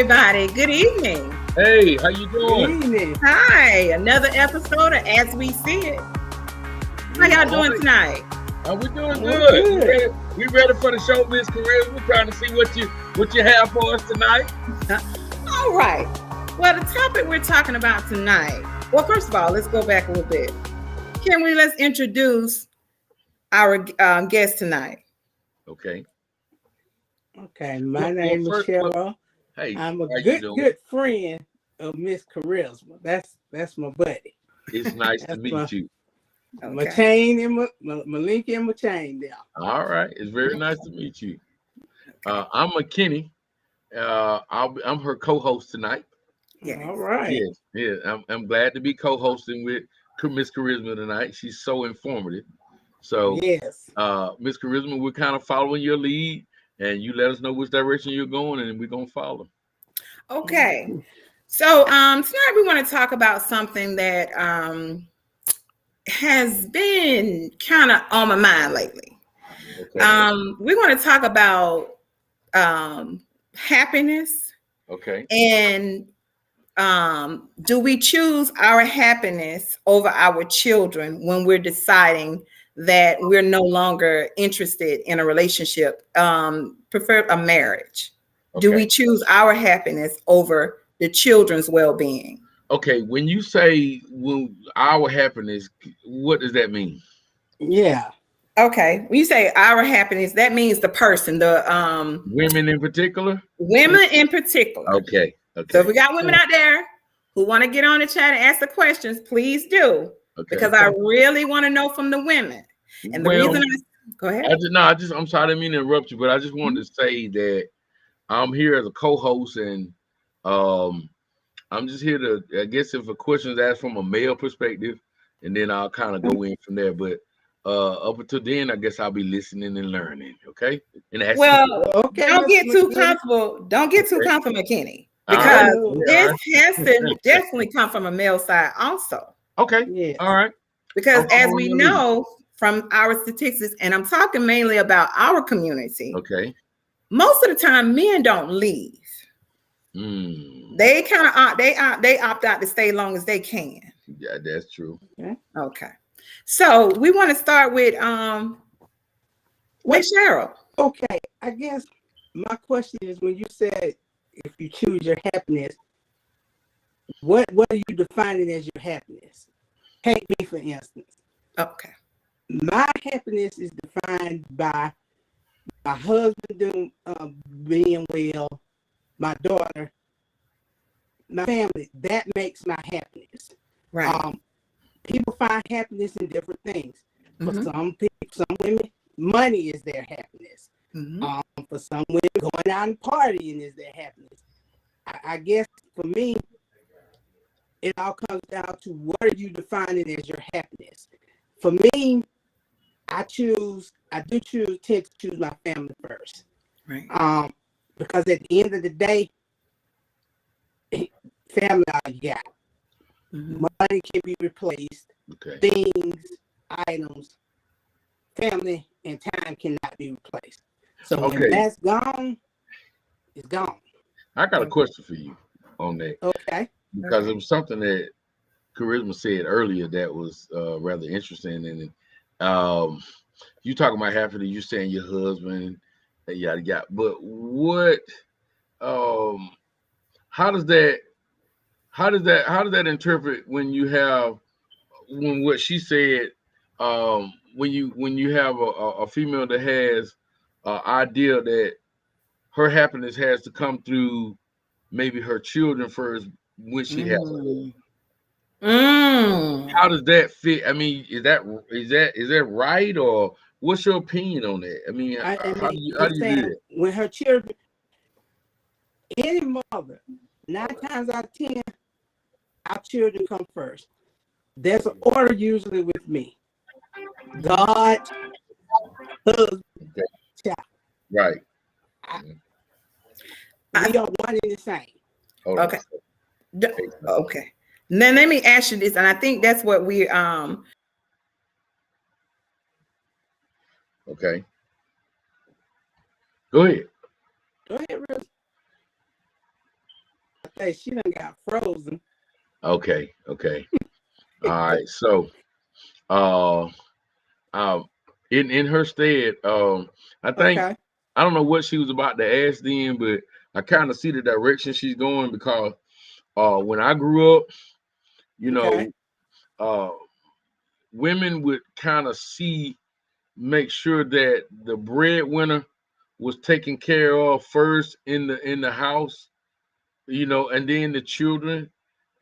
Everybody, good evening. Hey, how you Good doing? evening. Hi, another episode of As We See It. How y'all All doing right. tonight? We're doing Oh, good. We good. ready. We ready for the show, Miss Careers. We're trying to see what you have for us tonight. All right. Well, the topic we're talking about tonight. Well, first of all, let's go back a little bit. Let's introduce our guest tonight. Okay. Okay, my Well, name is first, Cheryl. hey, I'm a how you doing? good friend of Miss Charisma. That's my buddy. It's nice to That's meet you. my Okay. chain and my link and my chain there. All right, it's very nice to meet you. I'm McKinney. I'm her co-host tonight. Yes. All right. Yes, yeah. I'm glad to be co-hosting with Miss Charisma tonight. She's so informative. So, Yes. Miss Charisma, we're kind of following your lead, and you let us know which direction you're going, and we're gonna follow. Okay. So tonight we want to talk about something that has been kind of on my mind lately. Okay. We want to talk about happiness Okay. and do we choose our happiness over our children when we're deciding that we're no longer interested in a relationship, prefer a marriage? Do Okay. we choose our happiness over the children's well-being? Okay. When you say our happiness, what does that mean? Yeah. Okay, when you say our happiness, that means the person, the Women in particular? women in particular. Okay. So if Okay. we got women out there who want to get on the chat and ask the questions, please do, Okay. because I really want to know from the women. And the reason Well, go ahead. I'm sorry, I didn't mean to interrupt you, but I just wanted to say that I'm here as a co-host, and um, I'm just here to, I guess, if a question is asked from a male perspective, and then I'll kind of go in from there. But up until then, I guess I'll be listening and learning. Okay, and asking. Well, Okay, don't Mr. get too McKinney. comfortable. Don't get too Okay. comfortable, Kenny, All right. because No. Okay. All this right. has to definitely come from a male side also. Okay. All Yes. right. Because I'm as following we your lead. know from our statistics, and I'm talking mainly about our community, Okay. most of the time men don't leave. Hmm. They kind of they opt out to stay long as they can. Yeah, that's true. Okay. Okay. So we want to start with What? Miss Cheryl. Okay. I guess my question is, when you said if you choose your happiness, what are you defining as your happiness? Take me for instance. Okay. My happiness is defined by my husband doing being well, my daughter, my family. That makes my happiness. Right. People find happiness in different things. For Mm-hmm. some people, some women, money is their happiness. Mm-hmm. For some women, going out and partying is their happiness. I guess for me, it all comes down to what are you defining as your happiness. For me, tend to choose my family first. Right. Because at the end of the day, family all you got. Mm-hmm. Money can be replaced, Okay. things, items, family and time cannot be replaced. So when Okay. that's gone, it's gone. I got a question for you on that Okay. because Okay. it was something that Charisma said earlier that was rather interesting. And you talking about happiness, you saying your husband, and yada yada. But what? Um, how does that? How does that interpret when you have when what she said? When you have a female that has idea that her happiness has to come through maybe her children first when she has a husband. Mm. Mm. How does that fit? I mean, is that right, or what's your opinion on that? I mean, I how mean, do you how I'm do you do saying that? when her children, any mother, 9 times out of 10, our children come first. There's an order usually with me. God, husband, Okay, child. right. I, I, we are one and the same. Hold on. okay. D- Take time. Okay. Then let me ask you this, and I think that's what we Okay, go ahead. Go ahead, Rose. say she done got frozen. Okay. Okay. All right. So, uh, in her stead, I think Okay. I don't know what she was about to ask then, but I kind of see the direction she's going because when I grew up, you Okay. know, uh, women would kind of make sure that the breadwinner was taken care of first in the house, and then the children,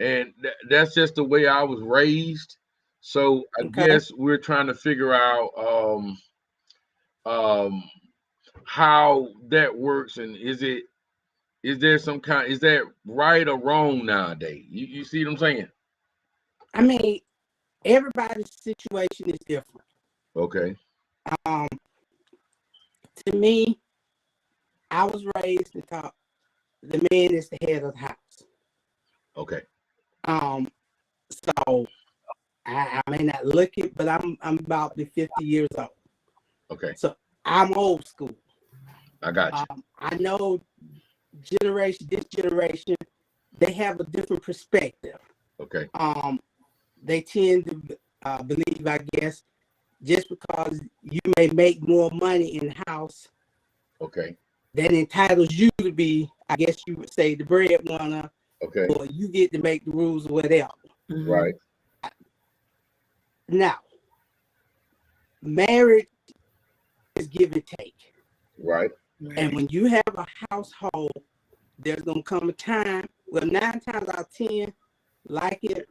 and that's just the way I was raised. So I Okay. guess we're trying to figure out um, how that works, and is there some kind is that right or wrong nowadays? You see what I'm saying? I mean, everybody's situation is different. Okay. Um, to me, I was raised to thought the man is the head of the house. Okay. Um, so I may not look it, but I'm about to be 50 years old. Okay. So I'm old school. I got you. I know this generation, they have a different perspective. Okay. They tend to believe, I guess, just because you may make more money in the house, Okay. that entitles you to be, I guess you would say, the breadwinner, Okay. or you get to make the rules or whatever. Right. Now, marriage is give and take. Right. And when you have a household, there's going to come a time, well, 9 times out of 10, like it,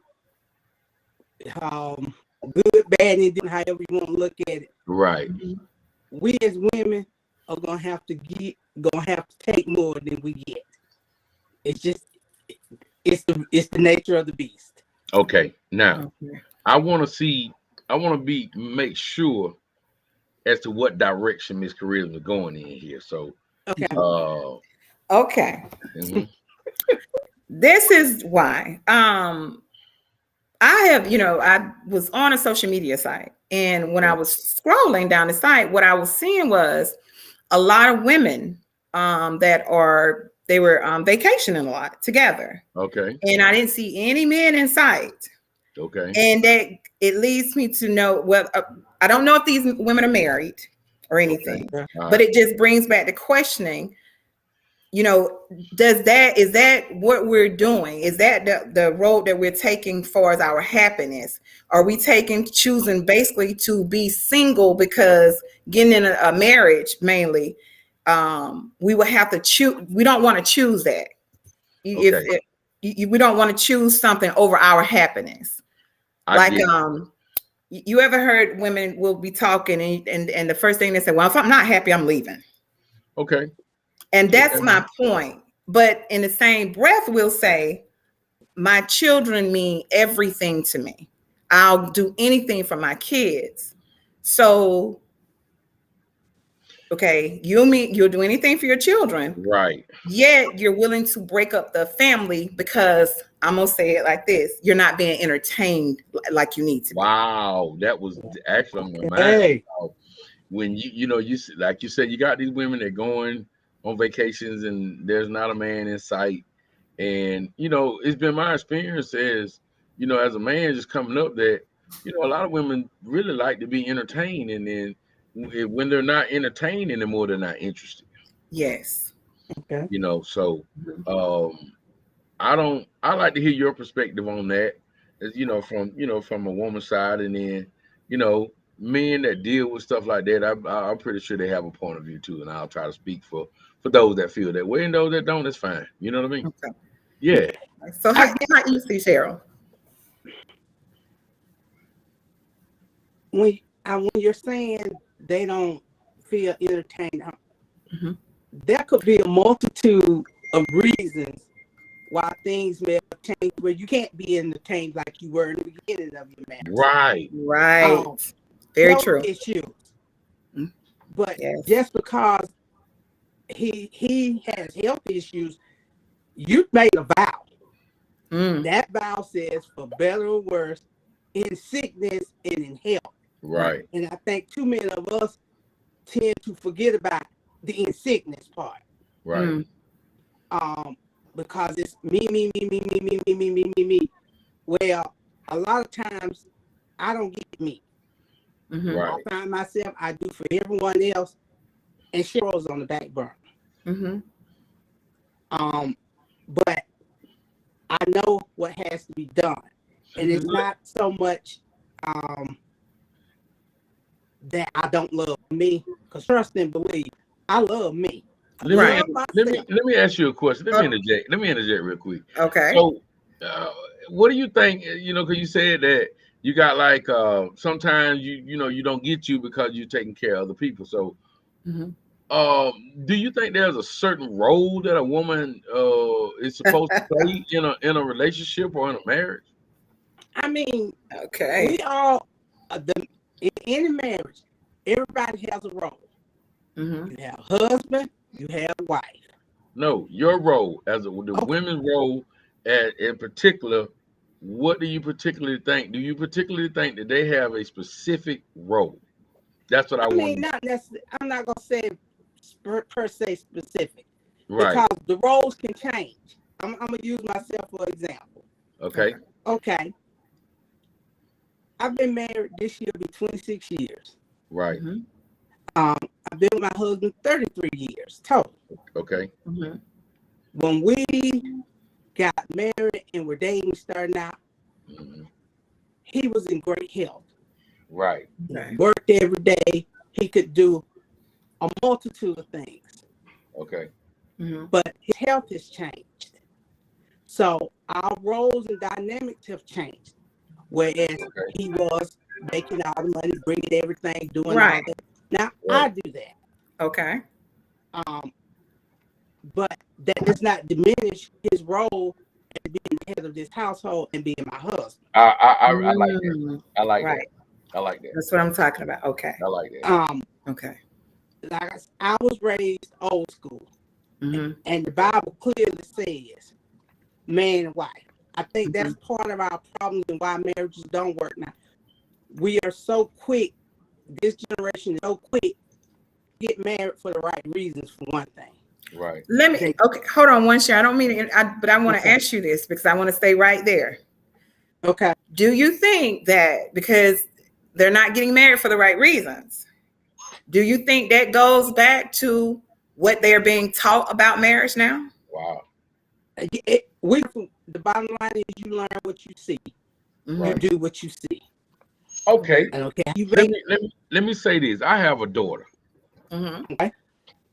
good, bad, and then however you want to look at it. Right. We as women are gonna have to take more than we get. It's just it's the nature of the beast. Okay. Now, I want to make sure as to what direction Miss Charisma is going in here. So, Okay. Okay. mhm. This is why. I have, I was on a social media site, and when I was scrolling down the site, what I was seeing was a lot of women they were vacationing a lot together. Okay. And I didn't see any men in sight. Okay. And that it leads me to know, well, I don't know if these women are married or anything, Okay. but it just brings back the questioning, is that what we're doing? Is that the road that we're taking for as our happiness? Are we choosing basically to be single because getting in a marriage mainly, we will have to choose. We don't want to choose that. Okay. We don't want to choose something over our happiness. I Like, get it. you ever heard women will be talking and the first thing they say, well, if I'm not happy, I'm leaving. Okay. And that's Okay. my point. But in the same breath, we'll say, my children mean everything to me. I'll do anything for my kids. So, okay, you'll do anything for your children, Right. yet you're willing to break up the family because I'm gonna say it like this: you're not being entertained like you need to be. Wow. That was actually on my mind. Hey. When like you said, you got these women that going on vacations and there's not a man in sight. And it's been my experience as a man just coming up that a lot of women really like to be entertained, and then when they're not entertained anymore, they're not interested. Yes. Okay. So I like to hear your perspective on that, as from a woman's side, and then men that deal with stuff like that, I'm pretty sure they have a point of view too, and I'll try to speak for those that feel that way, and those that don't, that's fine. You know what I mean? Okay. Yeah. So how you see, Cheryl? When you're saying they don't feel entertained, there could be a multitude of reasons why things may have changed where you can't be entertained like you were in the beginning of your marriage. Right. Very health true. issues. But Yes. just because he has health issues, you made a vow. That vow says, for better or worse, in sickness and in health. Right. And I think too many of us tend to forget about the in sickness part. Right. because it's me, me, me, me, me, me, me, me, me, me, me. Well, a lot of times I don't get me. Mm-hmm. Right. I find myself I do for everyone else, and she rolls on the back burner. Mm-hmm. But I know what has to be done, and it's not so much that I don't love me, because trust and believe, I love me. I Right. love myself. Let me ask you a question. Let me interject real quick. Okay. So, uh, what do you think? You know, because you said that you got like sometimes you know you don't get you because you're taking care of other people. So, Mm-hmm. do you think there's a certain role that a woman is supposed to play in a relationship or in a marriage? I mean, Okay. we all in any marriage, everybody has a role. Mm-hmm. You have a husband, you have a wife. No, your role as the Okay. women's role, in particular. What do you particularly think? Do you particularly think that they have a specific role? That's what I I want mean, to not necessarily. I'm not gonna say per se specific, Right. because the roles can change. I'm gonna use myself for example. Okay. Okay, I've been married this year, be 26 years. Right. Mm-hmm. I've been with my husband 33 years total. Okay. Mm-hmm. When we got married and were dating, starting out, Mhm. he was in great health. Right. Okay. Worked every day. He could do a multitude of things, Okay. Mm-hmm. but his health has changed. So our roles and dynamics have changed. Whereas Okay. he was making all the money, bringing everything, doing all Right. that. Now Right. I do that. Okay. Um, but that does not diminish his role as being the head of this household and being my husband. I like that. Mm. I like that. Right. I like that. That's what I'm talking about. Okay. I like that. Um, Okay. like I was raised old school, Mm-hmm. and the Bible clearly says man and wife. I think Mm-hmm. that's part of our problems and why marriages don't work now. We are so quick, this generation is so quick to get married for the right reasons, for one thing. Right. Let me. They, Okay. Hold on one share. I don't mean it, but I want to okay. ask you this because I want to stay right there. Okay. Do you think that because they're not getting married for the right reasons, do you think that goes back to what they're being taught about marriage now? Wow. The bottom line is you learn what you see. Mm-hmm. You Right. do what you see. Okay. And okay, you Let raise, me let me let me say this. I have a daughter. Mm-hmm. okay?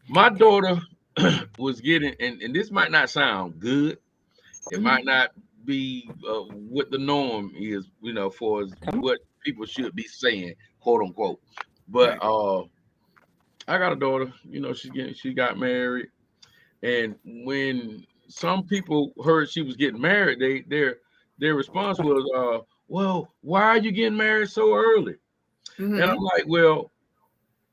My daughter was getting, and this might not sound good. It Mm-hmm. might not be what the norm is, you know, for Come on. what people should be saying, quote unquote. But Right. I got a daughter. You know, she got married, and when some people heard she was getting married, their response was, "Well, why are you getting married so early?" And Mm-hmm. I'm like, "Well,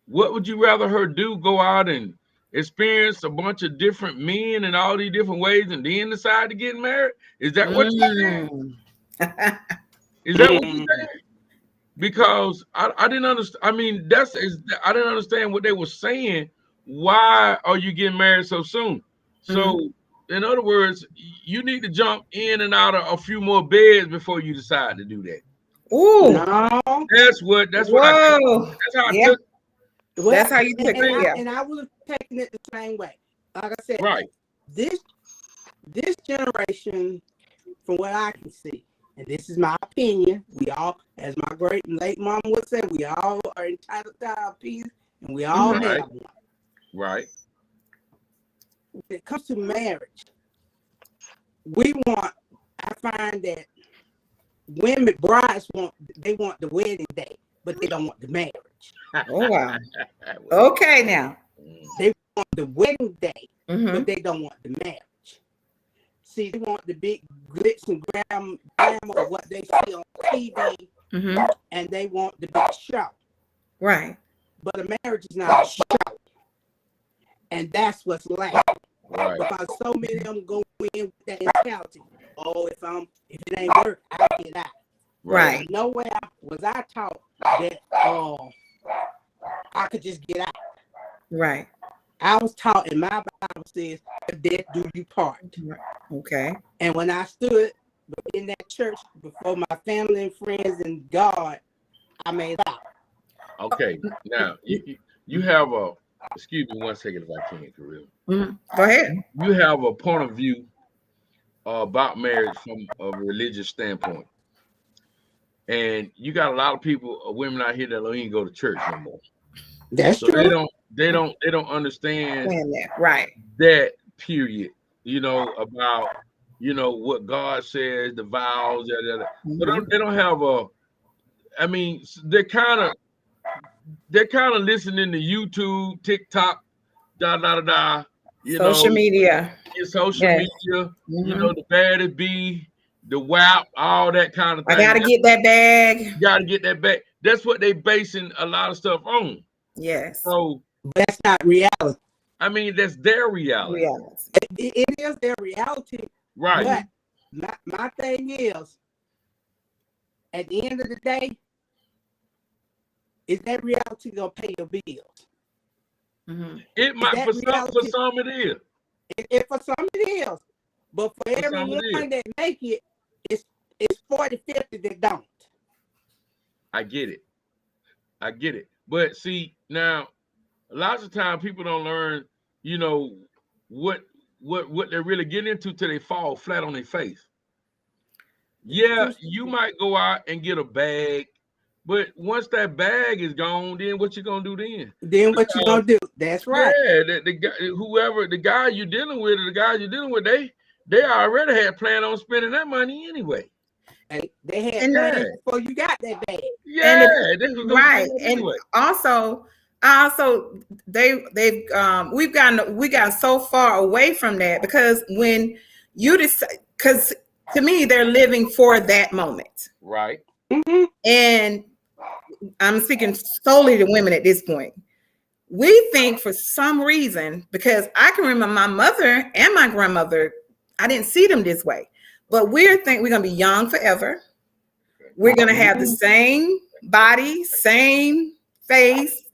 what would you rather her do? Go out and experience a bunch of different men in all these different ways and then decide to get married? Is that what you saying? Mm. Is that what you Mm, saying? Because I didn't understand. I mean, I didn't understand what they were saying. Why are you getting married so soon? Mm-hmm. So, in other words, you need to jump in and out of a few more beds before you decide to do that. Ooh. no. That's what I took. Whoa. That's how I Yeah. took. Well, That's how you took it. Yeah. and I would have taken it the same way. Like I said, Right. this this generation, from what I can see, and this is my opinion, we all, as my great and late mom would say, we all are entitled to our opinion, and we all Mm-hmm. Right. have one. Right. When it comes to marriage, I find that brides want the wedding day, but they don't want the marriage. Oh wow. Well, Okay now. They want the wedding day, Mm-hmm. but they don't want the marriage. See, they want the big glitz and glamour of what they see on TV, Mm-hmm. and they want the big show. Right. But a marriage is not a show, and that's what's lacking. right. Because so many of them go in with that mentality. Oh, if it ain't work, I'll get out. Right. Nowhere was I taught that I could just get out. Right. I was taught in my Bible says, "Death do you part." Okay. And when I stood in that church before my family and friends and God, I made out. Okay. Now you have a. Excuse me 1 second if I can, Karina. Go ahead. You have a point of view about marriage from a religious standpoint, and you got a lot of people, women out here that don't even go to church no more. That's So true. they don't understand That. Right. that period. About what God says, the vows, but they don't have a. I mean, they're kind of listening to YouTube, TikTok, da da da da. Social media. Your social Yes. media. The bad it be, the WAP, all that kind of I thing. gotta get that bag. You gotta get that back. That's what they basing a lot of stuff on. Yes. So that's not reality. I mean, that's their reality. It is their reality. Right. But my thing is, at the end of the day, is that reality gonna pay your bills? It might for some it is. If for some it is, but for everyone that make it, it's 40-50 that don't. I get it. But see, now lots of times people don't learn, what they're really getting into till they fall flat on their face. Yeah, you might go out and get a bag, but once that bag is gone, then what you gonna do then? Then what you gonna do? That's right. Yeah, the guy, the guy you're dealing with, or the guys you're dealing with, they already had planned on spending that money anyway. And they had plans before you got that bag. Yeah, right. And also they've we got so far away from that, because when you decide, because to me they're living for that moment. Right. And I'm speaking solely to women at this point. We think for some reason, because I can remember my mother and my grandmother, I didn't see them this way, but we're gonna be young forever. We're gonna have the same body, same face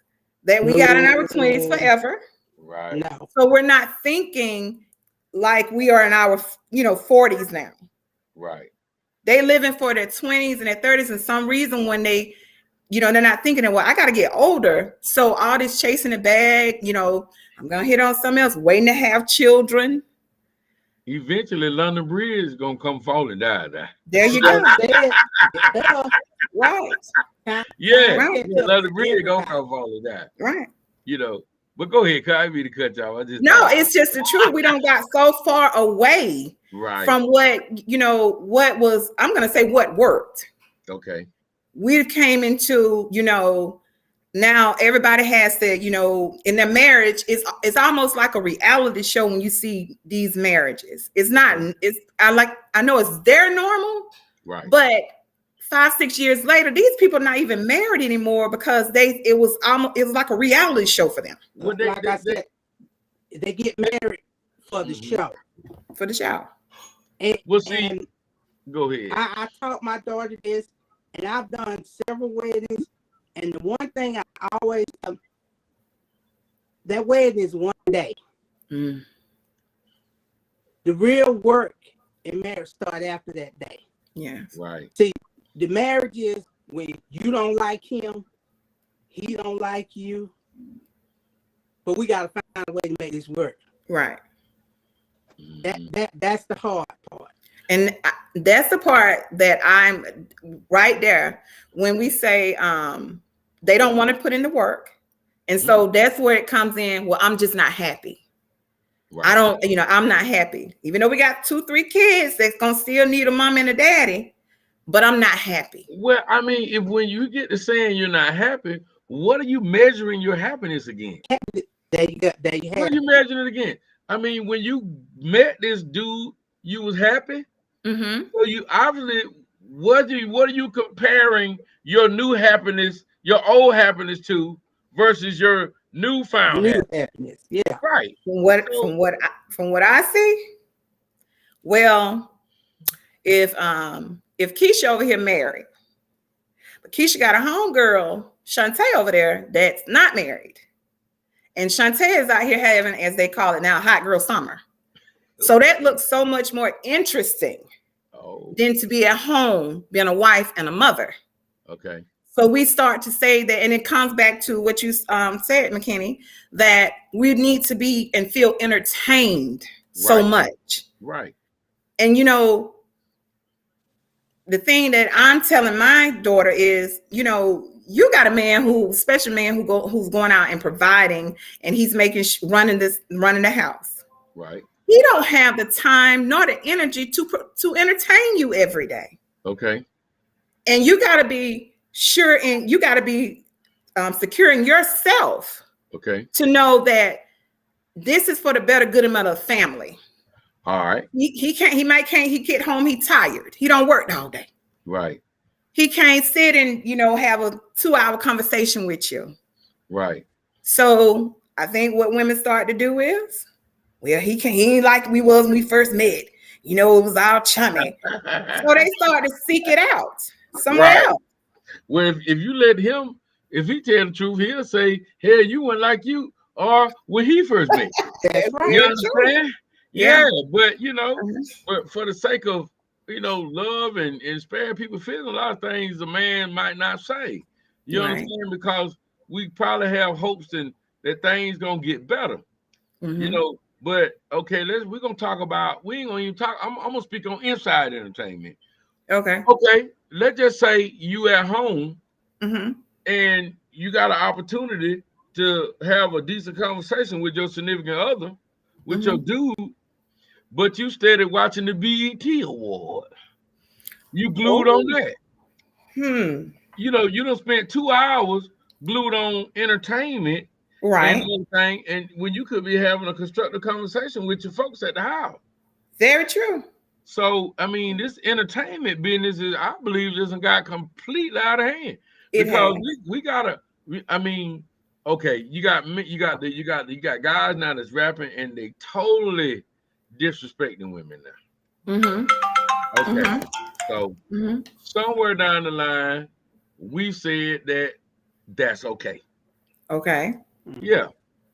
that we got in our 20s forever. Right. No. So we're not thinking like we are in our 40s now. Right. They living for their 20s and their 30s, and some reason when they they're not thinking, well, I got to get older. So all this chasing the bag, I'm going to hit on something else, waiting to have children. Eventually, London Bridge is going to come fall and die. There you go. Right. Yeah. London Bridge is going to come fall and die. Right. But go ahead, I mean to cut y'all. No, it's just the truth. We don't got so far away from what, what was, I'm going to say what worked. Okay. We came into, now everybody has to, in their marriage, it's almost like a reality show when you see these marriages. It's not, I know it's their normal, right? But 5-6 years later, these people are not even married anymore, because it was like a reality show for them. Well, I said, they get married for the show. For the show. And, go ahead. I taught my daughter this, and I've done several weddings. And the one thing I always tell, that wedding is one day. The real work in marriage starts after that day. Yeah. Right. See, the marriage is when you don't like him, he don't like you, but we gotta find a way to make this work. Right. That's the hard part. And that's the part that I'm right there when we say they don't want to put in the work. And so that's where it comes in. Well, I'm just not happy. Right. I don't, I'm not happy. Even though we got 2-3 kids that's going to still need a mom and a daddy, but I'm not happy. Well, I mean, when you get to saying you're not happy, what are you measuring your happiness again? There you have what are you measuring it again? I mean, when you met this dude, you was happy. So you obviously, what are you comparing your new happiness, your old happiness to, versus your newfound happiness? Yeah, right. From what I see, well, if Keisha over here married, but Keisha got a homegirl, Shantae over there, that's not married, And Shantae is out here having, as they call it now, hot girl summer. So that looks so much more interesting than to be at home, being a wife and a mother. Okay. So we start to say that, and it comes back to what you said, McKinney, that we need to be and feel entertained so much. Right. And the thing that I'm telling my daughter is, you got a man special man who's going out and providing, and he's running the house. Right. He don't have the time nor the energy to entertain you every day. Okay. And you got to be sure, and you got to be securing yourself. Okay. To know that this is for the better good amount of the family. All right. He get home, he tired. He don't work all day. Right. He can't sit and, have a 2-hour conversation with you. Right. So I think what women start to do is, well, he ain't like we was when we first met. It was all chummy. So they start to seek it out somewhere else. Well, if you let him, if he tell the truth, he'll say, hey, you weren't like you or when he first met. That's right. You understand? Yeah. But, Mhm. but for the sake of, love and spare people feeling, a lot of things a man might not say. You understand? Because we probably have hopes that things going to get better. Mm-hmm. But okay, we're gonna talk about, we ain't gonna even talk. I'm gonna speak on inside entertainment. Okay. Let's just say you at home Mm-hmm. and you got an opportunity to have a decent conversation with your significant other, with your dude, but you started watching the BET award. You glued on that. You don't spend 2 hours glued on entertainment. Right. And everything, and when you could be having a constructive conversation with your folks at the house. Very true. So, I mean, this entertainment business I believe, just got completely out of hand. It Because has. we gotta. Okay, you got guys now that's rapping and they totally disrespecting women now. Mm-hmm. Okay, Mm-hmm. so Mm-hmm. somewhere down the line, we said that's okay. Okay. Yeah.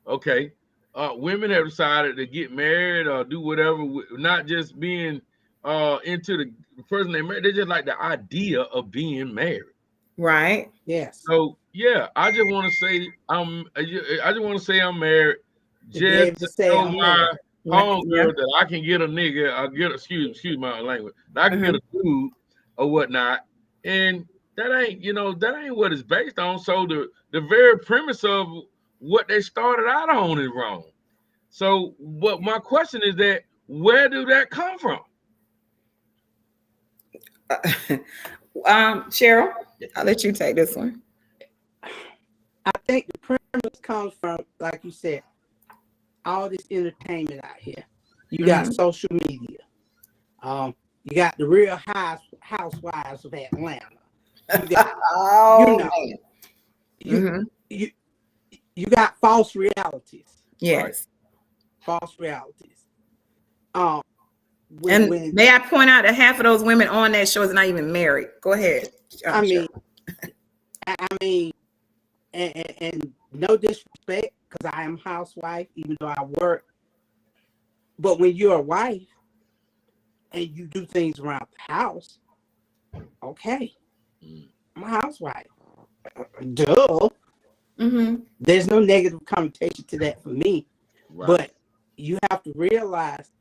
Okay. Women have decided to get married or do whatever, not just being into the person they married. They just like the idea of being married. Right. Yes. So yeah, I just want to say I'm married. To be able Just to to say show I'm my married. homegirl that I can get a nigga, or excuse my language, that I can get a dude or whatnot. And that ain't what it's based on. So the very premise of what they started out on is wrong. So, but my question is that where do that come from? Cheryl, I'll let you take this one. I think the premise comes from, like you said, all this entertainment out here. You got social media. You got the Real Housewives of Atlanta. You got, you got false realities. Yes. Right? False realities. May I point out that half of those women on that show is not even married. Go ahead. I mean, and no disrespect, because I am a housewife, even though I work. But when you're a wife and you do things around the house, okay, I'm a housewife. Duh. There's no negative connotation to that for me. Right. But you have to realize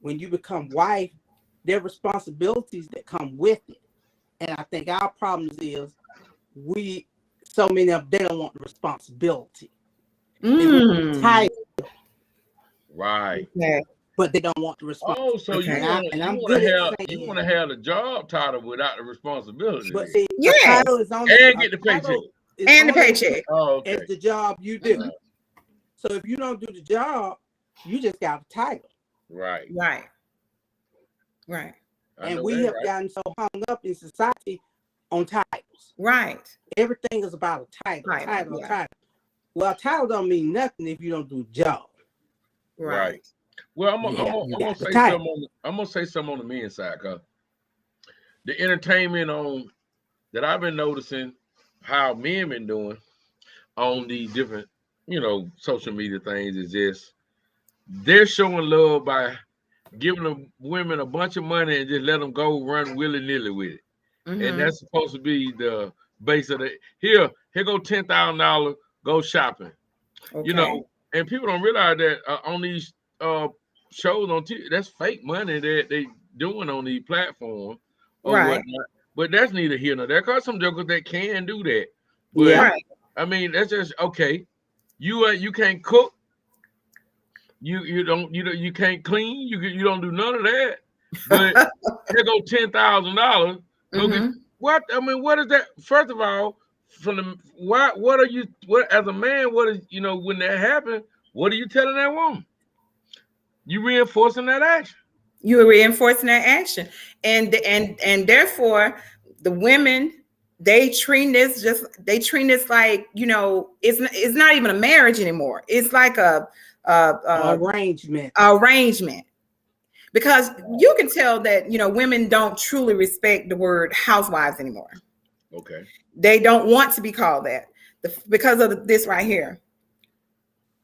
when you become wife, there are responsibilities that come with it. And I think our problem is so many of them, they don't want the responsibility. They want the title. Right. Yeah. But they don't want the responsibility. Oh, so you want to have the job title without the responsibility. But see, the title is only and get the paycheck. And the paycheck. Oh, okay. It's the job you do. So if you don't do the job, you just got a title. Right. And we have gotten so hung up in society on titles. Right. Everything is about a title. Title. Well, a title don't mean nothing if you don't do the job. Right. Well, I'm gonna say something on the men's side, cause the entertainment that I've been noticing how men been doing on these different social media things is just they're showing love by giving the women a bunch of money and just let them go run willy nilly with it. And Mm-hmm. that's supposed to be the base of the here go $10,000, go shopping. You Okay. know, and people don't realize that on these shows on TV, that's fake money that they doing on these platforms or Right. whatnot. But that's neither here nor there. Cause some jokers that can do that. But Yeah. Right. I mean, that's just okay. You can't cook. You can't clean. You don't do none of that. But here go $10,000. Go get Mm-hmm. what? I mean, what is that? First of all, from the what are you what as a man? What is when that happens? What are you telling that woman? You reinforcing that action. You are reinforcing that action, and therefore the women they treat this like it's not even a marriage anymore. It's like a, a Arrangement. arrangement, because you can tell that women don't truly respect the word housewives anymore. Okay. They don't want to be called that because of this right here.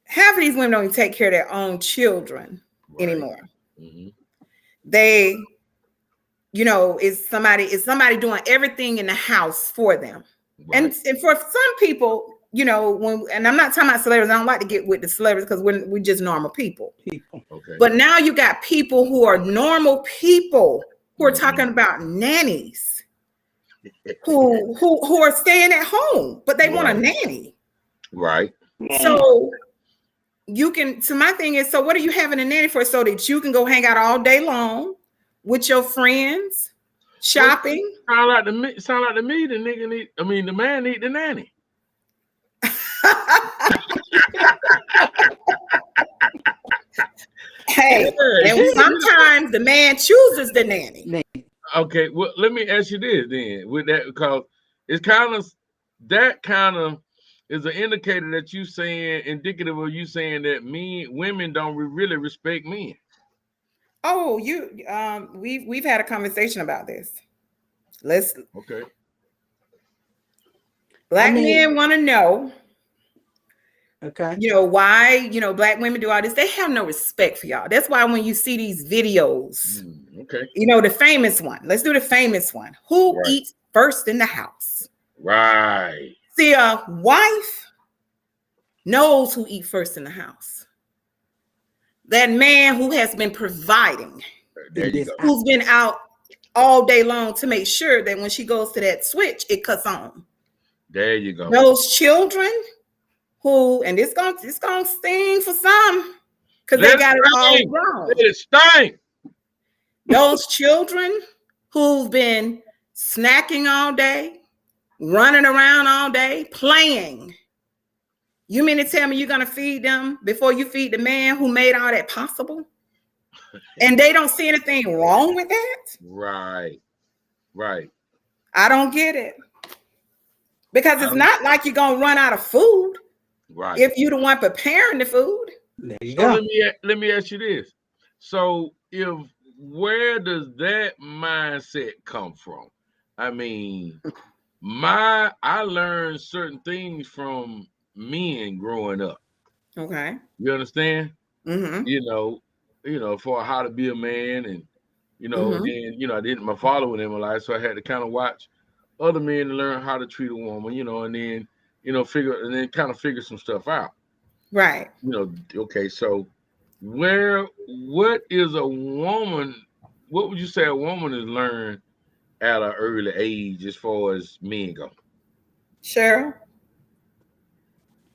Half of these women don't even take care of their own children Right. anymore. Hmm. They is somebody doing everything in the house for them. Right. And for some people, and I'm not talking about celebrities, I don't like to get with the celebrities because we're just normal people. People. Okay. But now you got people who are normal people who are Hmm. talking about nannies who are staying at home, but they want a Right. nanny. Right. So my thing is, so what are you having a nanny for? So that you can go hang out all day long with your friends, Well, shopping. sound like to me the nigga need. I mean, the man need the nanny. Hey, Yeah, and sometimes the man chooses the nanny. Okay, well, let me ask you this then, with that, because it's kind of that kind of is an indicator that you saying indicative of you saying that women don't really respect men. Oh, we've had a conversation about this. Let's Okay. Black men want to know, Okay. why, black women do all this. They have no respect for y'all. That's why when you see these videos, Okay. the famous one. Let's do the famous one. Who Right. eats first in the house? Right. See, a wife knows who eat first in the house. That man who has been providing, There you go. who's been out all day long to make sure that when she goes to that switch, it cuts on. There you go. Those children who, and it's gonna sting for some because they Let it got it all sting. wrong. Let it sting. Those children who've been snacking all day, running around all day, playing. You mean to tell me you're gonna feed them before you feed the man who made all that possible? And they don't see anything wrong with that? Right. Right. I don't get it. Because it's not like you're gonna run out of food Right. if you're the one preparing the food. There you So go. let me ask you this. So where does that mindset come from? I mean, I learned certain things from men growing up. Okay. You understand? Mm-hmm. For how to be a man, and Mm-hmm. then I didn't my father was in my life, so I had to kind of watch other men to learn how to treat a woman, and then kind of figure some stuff out. Right. Okay, so what is a woman? What would you say a woman has learned at an early age as far as men go? Cheryl.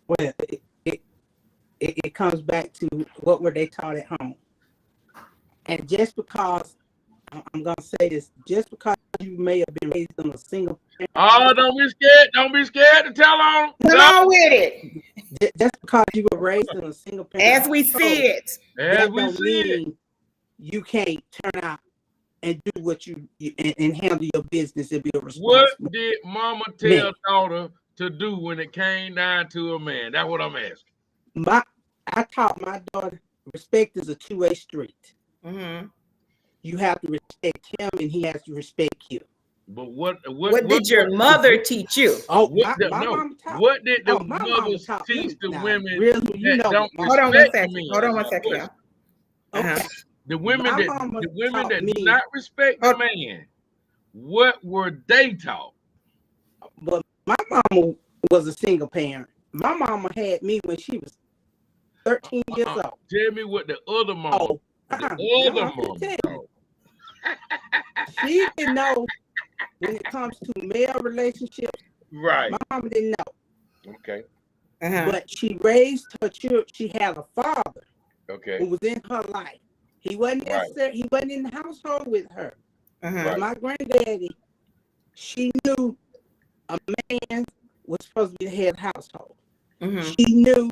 Well, it comes back to what were they taught at home. And just because, I'm going to say this, just because you may have been raised in a single parent. Oh, don't be scared. Don't be scared to tell on. Come on with it. Just because you were raised in a single parent. As we see it. As That we don't see it. mean you can't turn out and do what and handle your business and be a responsible. What did mama tell daughter to do when it came down to a man? That's what I'm asking. I taught my daughter respect is a two-way street. Mm-hmm. You have to respect him and he has to respect you. But What did your mother teach you? Oh, what my mama taught. what did the My mama mothers taught teach me. the Now, women really, you that know don't what Hold on one respect second. men? Hold on That's one my second, y'all. question. Okay. The women My mama taught that do me, not respect the Hold- man, what were they taught? but my mama was a single parent. My mama had me when she was 13 years old. Tell me what the other mama, Oh, the no, other I'm mama just telling you. taught. She didn't know when it comes to male relationships. Right. My mama didn't know. Okay. But she raised her children. She had a father who Okay. was in her life. He wasn't Right. necessarily, he wasn't in the household with her. Right. My granddaddy, she knew a man was supposed to be the head of the household. She knew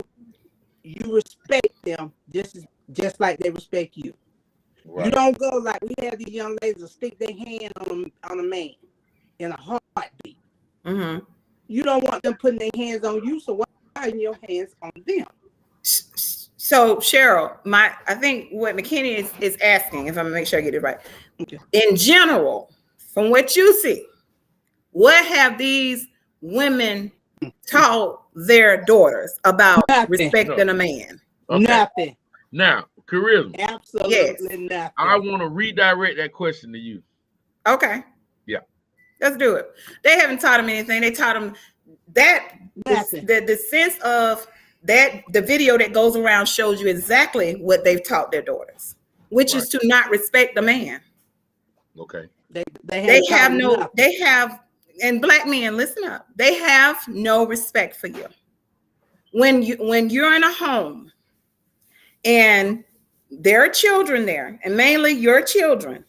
you respect them just like they respect you. Right. You don't go like we have these young ladies that stick their hand on a man in a heartbeat. You don't want them putting their hands on you, so why are your hands on them? So Cheryl, I think what McKinney is asking, if I'm gonna make sure I get it right. Okay. In general, from what you see, what have these women taught their daughters about respecting a man? Okay. Nothing. Now, charisma. Absolutely nothing. I want to redirect that question to you. Okay. Yeah. Let's do it. They haven't taught them anything. They taught them that the sense of that the video that goes around shows you exactly what they've taught their daughters, which is to not respect the man. Okay. They have, and black men, listen up. They have no respect for you. When you're in a home and there are children there, and mainly your children,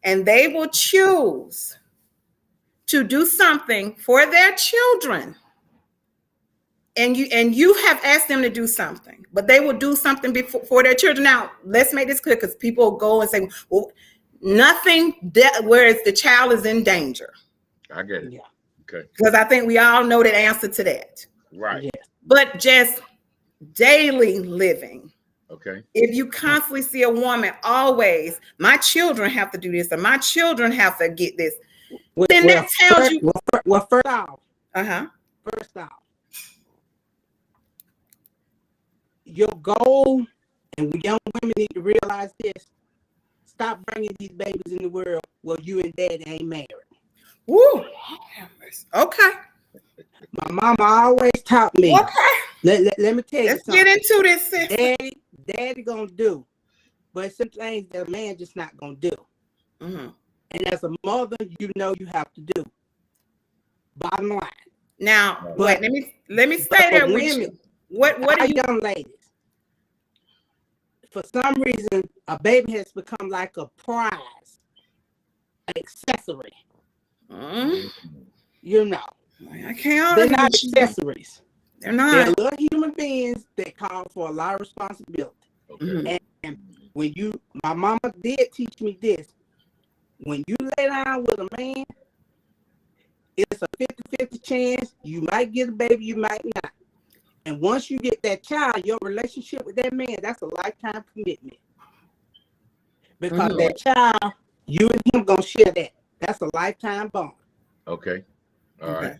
and they will choose to do something for their children, and you have asked them to do something, but they will do something for their children. Now, let's make this clear, because people go and say, well, nothing whereas the child is in danger. I get it. Yeah. Okay. Because I think we all know the answer to that. Right. Yes. But just daily living. Okay. If you constantly see a woman always, my children have to do this, or my children have to get this, then that tells you. First off, your goal, and young women need to realize this: stop bringing these babies in the world where you and daddy ain't married. Woo. Okay. My mama always taught me. Okay. Let me tell you Let's something. get into this, sister. Daddy gonna do, but some things that a man just not gonna do. And as a mother, you know you have to do. Bottom line. Now, wait. Let me stay there with you. What are you, young ladies? For some reason, a baby has become like a prize, an accessory. You know, I can't. They're not accessories. They're not. They're little human beings that call for a lot of responsibility. Okay. And when my mama did teach me this. When you lay down with a man, it's a 50-50 chance. You might get a baby, you might not. And once you get that child, your relationship with that man, that's a lifetime commitment. Because that child, you and him gonna share that. That's a lifetime bond. Okay. All right.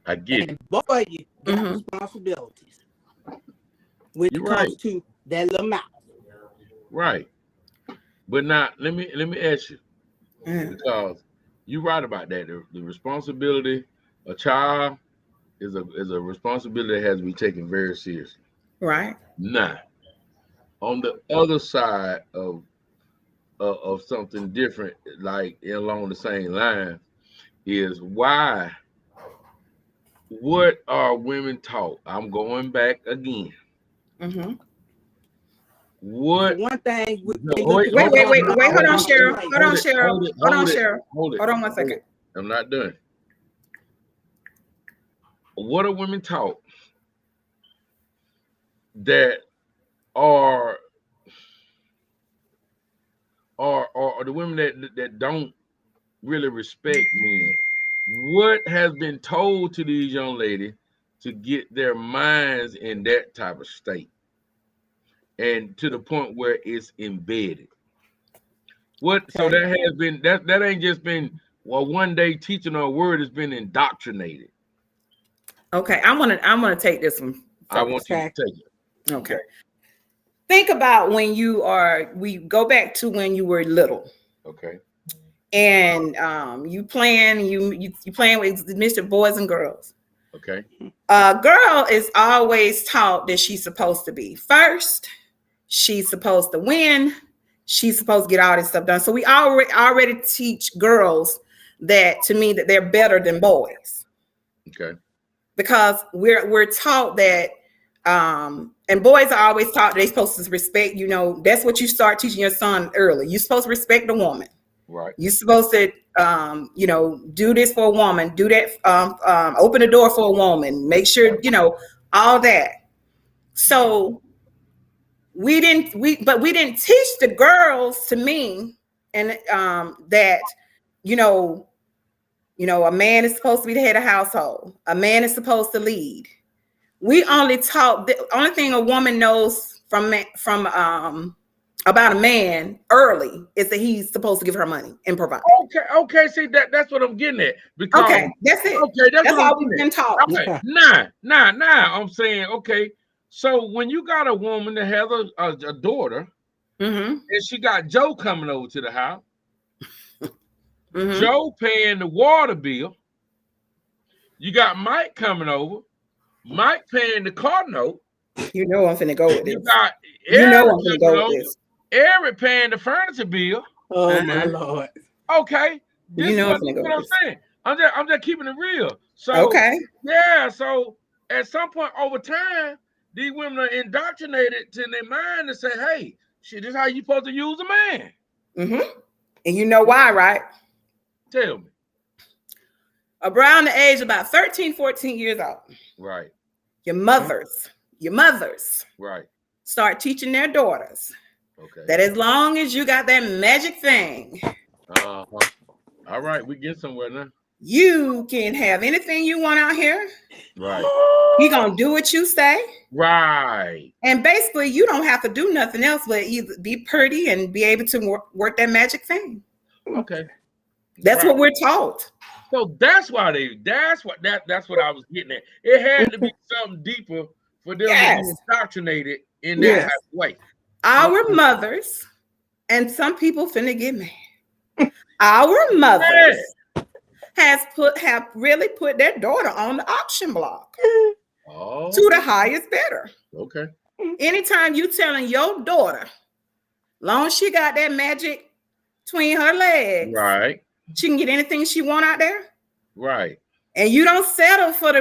I get it. And boy, you got responsibilities when it comes to that little mouth. Right. But now let me ask you. Because you're right about that. The responsibility, a child is a responsibility that has to be taken very seriously. Right. Now, on the other side of something different, like along the same line, is why. What are women taught? I'm going back again. What? One thing. Wait. Hold on, Cheryl. Hold on one second. I'm not done. What are women taught that are the women that don't really respect men? What has been told to these young ladies to get their minds in that type of state, and to the point where it's embedded? What? So that has been that ain't just been Well, one day teaching her a word has been indoctrinated. Okay, I'm gonna take this one I first. want you to take it. Okay. Think about when we go back to when you were little. Okay. And you playing with Mr. Boys and girls. Okay. A girl is always taught that she's supposed to be first. She's supposed to win. She's supposed to get all this stuff done. So we already teach girls that, to me, that they're better than boys. Okay. Because we're taught that, and boys are always taught they're supposed to respect. That's what you start teaching your son early. You're supposed to respect the woman. Right. You're supposed to, do this for a woman, do that, open the door for a woman, make sure, all that. So we didn't teach the girls, to me, and that, a man is supposed to be the head of household. A man is supposed to lead. We only taught, the only thing a woman knows from about a man early is that he's supposed to give her money and provide. Okay. See, that's what I'm getting at. Because That's it. Okay, that's all we've been taught. Okay. Now I'm saying, okay. So when you got a woman that has a daughter, and she got Joe coming over to the house, Joe paying the water bill. You got Mike coming over, Mike paying the car note. You know I'm finna go with this. You got Eric I'm finna go with this. Eric paying the furniture bill. Oh my Lord. Okay. This I'm is what I'm saying. I'm just keeping it real. So okay. So at some point over time, these women are indoctrinated to their mind to say, hey, shit, this is how you supposed to use a man. And you know why, right? Tell me. Around the age of about 13, 14 years old. Right. Your mothers right, start teaching their daughters that as long as you got that magic thing, all right, we get somewhere now. You can have anything you want out here. Right. He gonna do what you say. Right. And basically, you don't have to do nothing else but either be pretty and be able to work that magic thing. Okay. That's what we're taught. So that's what I was getting at. It had to be something deeper for them to be indoctrinated in that type of way. Our mothers, and some people finna get mad. Our mothers have really put their daughter on the auction block to the highest bidder. Okay. Anytime you telling your daughter, long as she got that magic between her legs, right, she can get anything she want out there. Right. And you don't settle for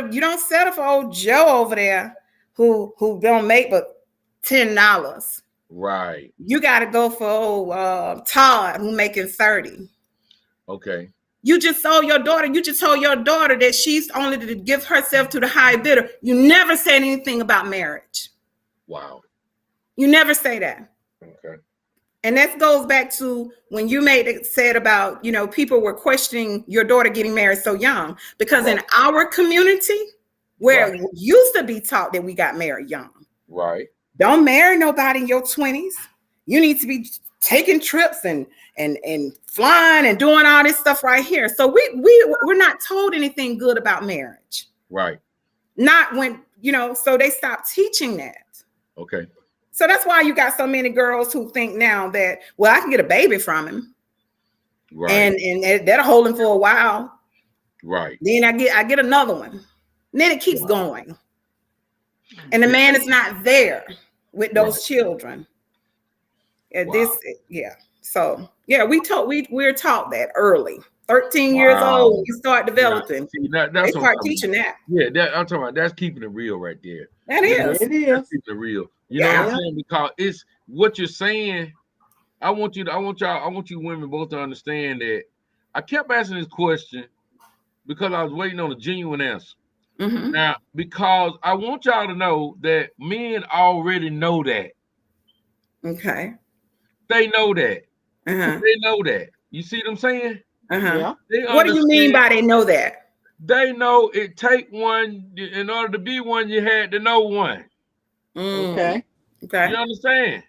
old Joe over there who don't make but $10. Right. You got to go for old Todd who making 30. Okay. You just told your daughter that she's only to give herself to the high bidder. You never said anything about marriage. Wow. You never say that. Okay. And that goes back to when you said about, people were questioning your daughter getting married so young, because in our community where it used to be taught that we got married young. Right. Don't marry nobody in your 20s. You need to be taking trips and flying and doing all this stuff right here. So we're not told anything good about marriage. Right. Not when, so they stopped teaching that. Okay. So that's why you got so many girls who think now that, well, I can get a baby from him. Right. And that'll hold him for a while. Right. Then I get another one. And then it keeps going. And the man is not there with those children. And So we're taught that early. 13 years old, you start developing. See, they start teaching that. Yeah, I'm talking about, that's keeping it real right there. That is. It is. That's keeping it real. You know what I'm saying? Because it's what you're saying. I want you women both to understand that I kept asking this question because I was waiting on a genuine answer. Mm-hmm. Now, because I want y'all to know that men already know that. Okay. They know that. Uh-huh. They know that. You see what I'm saying? Uh-huh. What do you mean by they know that? They know it take one in order to be one. You had to know one. Okay. You understand?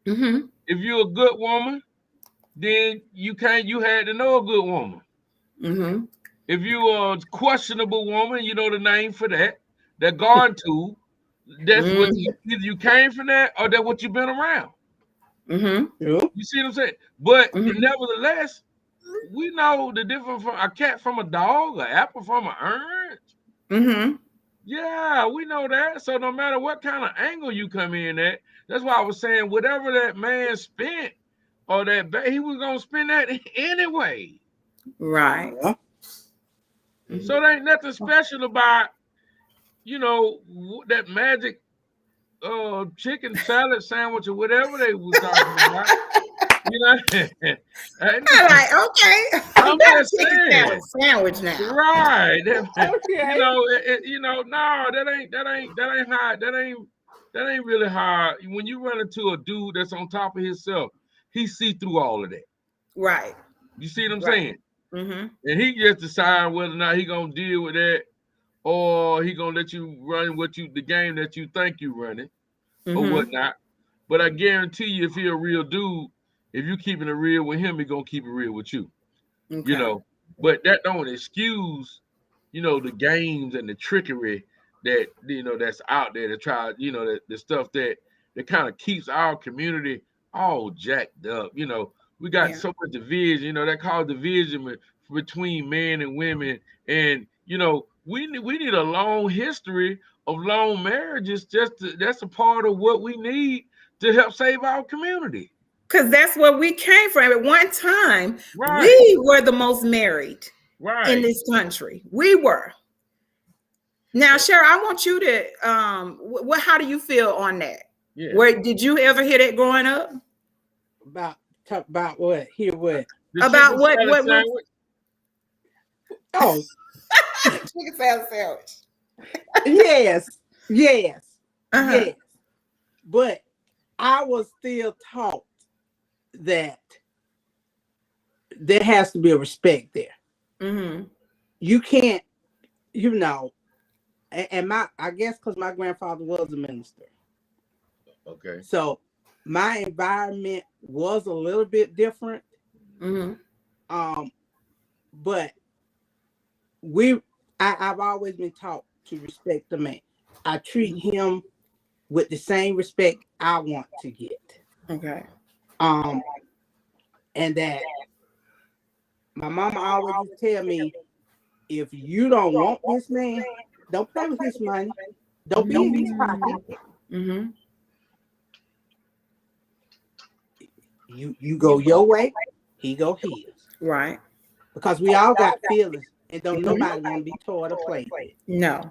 Mm-hmm. If you're a good woman, then you had to know a good woman. Mm-hmm. If you a questionable woman, you know the name for that. They're gone to. That's what Mm-hmm. either you came from that or that's what you've been around. Mm-hmm. Yep. You see what I'm saying? But Mm-hmm. nevertheless, we know the difference from a cat from a dog, an apple from an orange. Mm-hmm. Yeah, we know that. So no matter what kind of angle you come in at, that's why I was saying whatever that man spent or he was gonna spend that anyway. Right. Yeah. Mm-hmm. So there ain't nothing special about that magic chicken salad sandwich or whatever they were talking about. You know, I'm like, okay, I'm that just chicken salad saying, sandwich now. right? Okay. No, that ain't really hard. When you run into a dude that's on top of himself, he see through all of that. Right. You see what I'm Right. saying? Mm-hmm. And he just decide whether or not he gonna deal with that, or he gonna let you run the game that you think you running or Mm-hmm. whatnot. But I guarantee you, if he a real dude, if you keeping it real with him, he gonna keep it real with you. you Okay. know. But that don't excuse, the games and the trickery that that's out there to try, the stuff that kind of keeps our community all jacked up. We got Yeah. so much division, that cause division between men and women, and we need a long history of long marriages. That's a part of what we need to help save our community. Because that's where we came from. At one time, Right, we were the most married in right, this country. We were. Now, and, Cheryl, I want you to how do you feel on that? yeah. Where did you ever hear that growing up? About talk about what? Hear what? The chicken About salad what sandwich. Oh, chicken salad sandwich. yes, yes, Uh-huh. yes. But I was still taught that there has to be a respect there. Mm-hmm. You can't, you know, and I guess because my grandfather was a minister. Okay. So my environment was a little bit different. Mm-hmm. Um, but I've always been taught to respect the man. I treat him with the same respect I want to get. Okay. Um, and that my mama always used to tell me, if you don't want this man, don't play with his money. Don't be in his pocket. Mm-hmm. You go your way, he go his. Right. Because we all got feelings and don't Mhm. nobody want to be toyed or played with. No.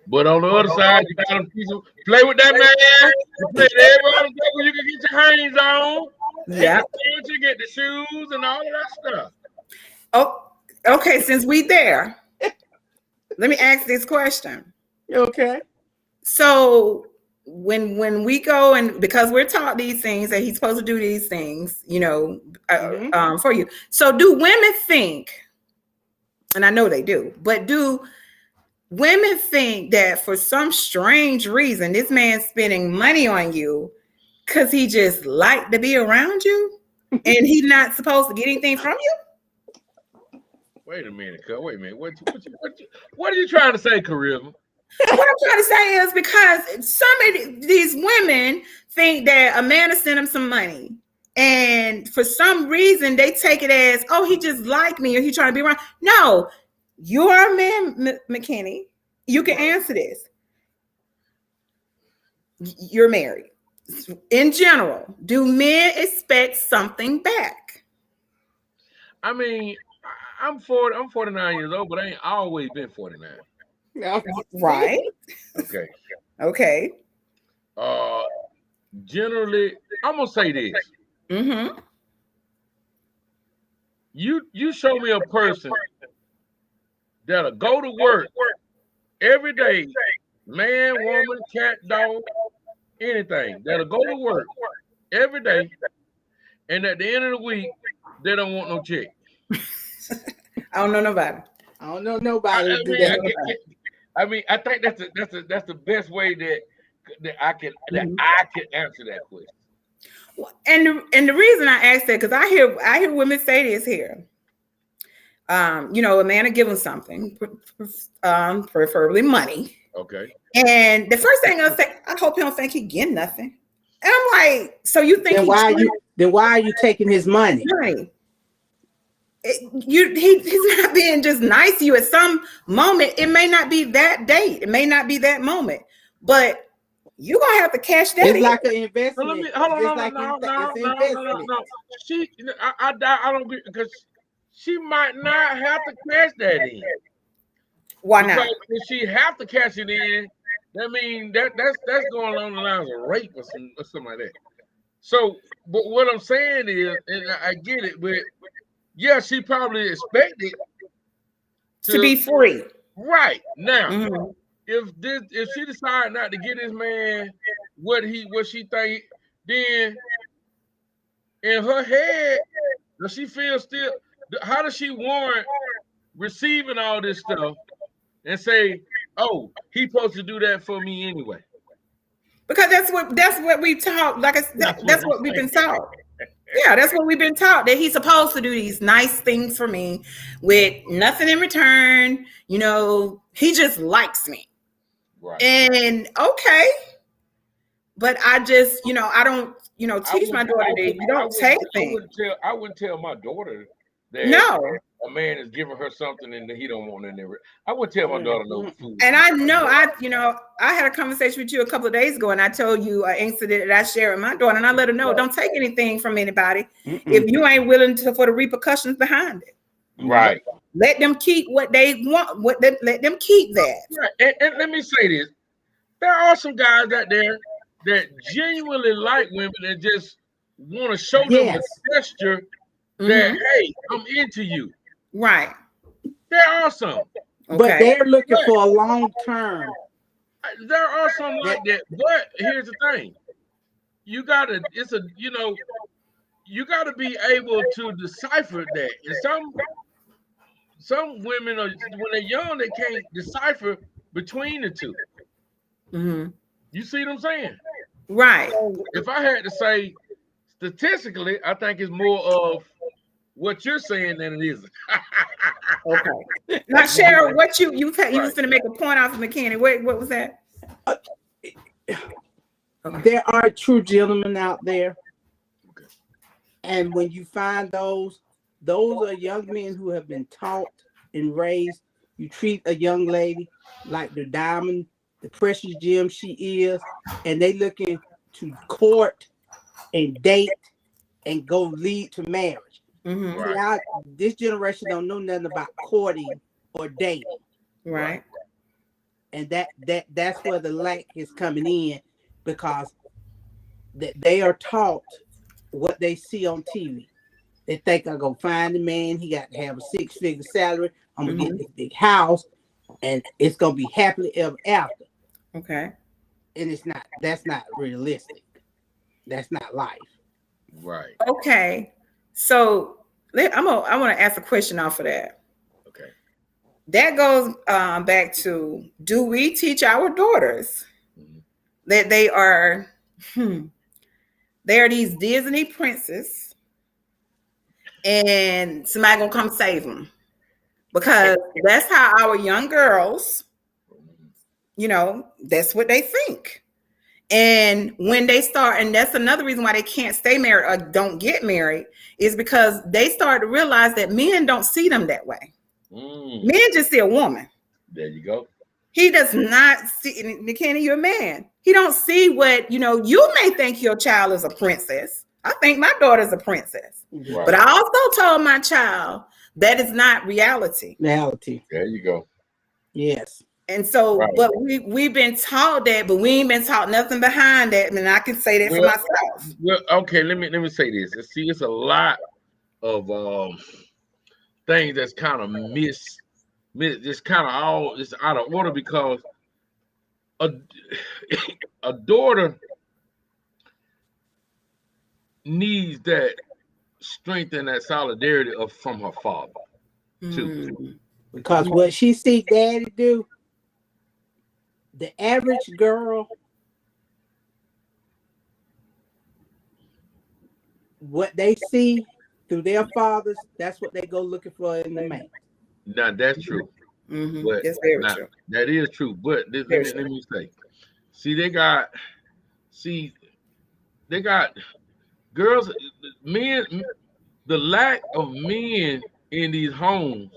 But on the other side, you got to play with that man. You play with every other devil you can get your hands on. Get Yeah. the furniture, get the shoes, and all of that stuff. Oh, okay. Since we there, let me ask this question. Okay. So when we go, and because we're taught these things that he's supposed to do these things, for you. So do women think, and I know they do, but do women think that for some strange reason this man's spending money on you because he just liked to be around you, and he's not supposed to get anything from you? Wait a minute, cuz. Wait a minute. What are you trying to say, Charisma? What I'm trying to say is, because some of these women think that a man has sent them some money, and for some reason they take it as, oh, he just liked me, or he trying to be around. No, you are a man, McKinney. You can Right. answer this. You're married. In general, do men expect something back? I mean, I'm 40. I'm 49 years old, but I ain't always been 49. Right. Okay. Okay. Uh, Generally, I'm gonna say this. Mm-hmm. You show me a person that'll go to work every day, man, woman, cat, dog, anything, that'll go to work every day, and at the end of the week, they don't want no check. I don't know nobody. I don't know I, nobody I to do mean, that. I think that's the best way that Mhm. I can answer that question. And the reason I ask that, because I hear women say this here. A man will give him something, preferably money. Okay. And the first thing I'll say, I hope he don't think he getting nothing. And I'm like, so you think then why are you taking his money? money? He's not being just nice to you. At some moment, it may not be that date, it may not be that moment, but you gonna have to cash that It's in. like an So investment. let me hold Just on, like no, it's an investment. She, I don't agree because she might not have to cash that in. Why Because not? if she have to cash it in, that mean that's going along the lines of rape or something like that. So, but what I'm saying is, and I get it, but yeah, she probably expected To to be free. right now. Mhm. If she decide not to get this man what she think, then in her head, does she feel still? How does she warrant receiving all this stuff and say, "Oh, he supposed to do that for me anyway"? Because that's what we taught. That's what That's I'm what we've saying. been taught. Yeah, that's what we've been taught, that he's supposed to do these nice things for me with nothing in return. He just likes me. Right. And okay, but I just, I don't, I teach my wouldn't. daughter I that wouldn't. you I don't take wouldn't. I things. wouldn't tell. I wouldn't tell my daughter that No. a man is giving her something and that he don't want in there. I wouldn't tell my daughter no food. And I know I had a conversation with you a couple of days ago, and I told you an incident that I shared with my daughter, and I let her know, don't take anything from anybody if you ain't willing for the repercussions behind it. Right. Let them keep what they want. Let them keep that. Right. And let me say this: there are some guys out there that genuinely like women and just want to show them a Yes. gesture that, Mm-hmm. hey, I'm into you. Right. There are some. But Okay. they're looking But for a long term. there are some That like that. But here's the thing: you gotta. You gotta be able to decipher that. And some women are when they're young, they can't decipher between the two. Mm-hmm. You see what I'm saying? Right. So if I had to say statistically, I think it's more of what you're saying than it is. Okay. Now, Cheryl, what you was Right. gonna make a point off of McKinney. What was that? Okay. there are true gentlemen out there, Okay. and when you find those are young men who have been taught and raised. You treat a young lady like the diamond, the precious gem she is, and they looking to court and date and go lead to marriage. Mm-hmm. See, Right. this generation don't know nothing about courting or dating, Right. Right. and that's where the lack is coming in, because they are taught what they see on TV. They think I'm gonna find a man. He got to have a 6-figure salary. I'm gonna get Mm-hmm. this big house, and it's gonna be happily ever after. Okay. And it's not. That's not realistic. That's not life. Right. Okay. So I want to ask a question off of that. Okay. That goes back to, do we teach our daughters Mhm. that they are these Disney princes and somebody gonna come save them? Because that's how our young girls, that's what they think. And when they start, and that's another reason why they can't stay married or don't get married, is because they start to realize that men don't see them that way. Mm. Men just see a woman. There you go. He does not see, McKenna, you're a man. He don't see what, you may think your child is a princess. I think my daughter's a princess. Right. But I also told my child that is not reality. Reality. There you go. Yes. And so, Right. but we've been taught that, but we ain't been taught nothing behind that. And I can say that for myself. Well, okay. Let me say this. See, it's a lot of things that's kind of just kind of all it's out of order because a a daughter needs that strength and that solidarity from her father too. Because what she see daddy do, the average girl, what they see through their fathers, that's what they go looking for in the man. Now that's true. But That's very now, true. that is true. But Very let true. me say, see, they got girls, men. The lack of men in these homes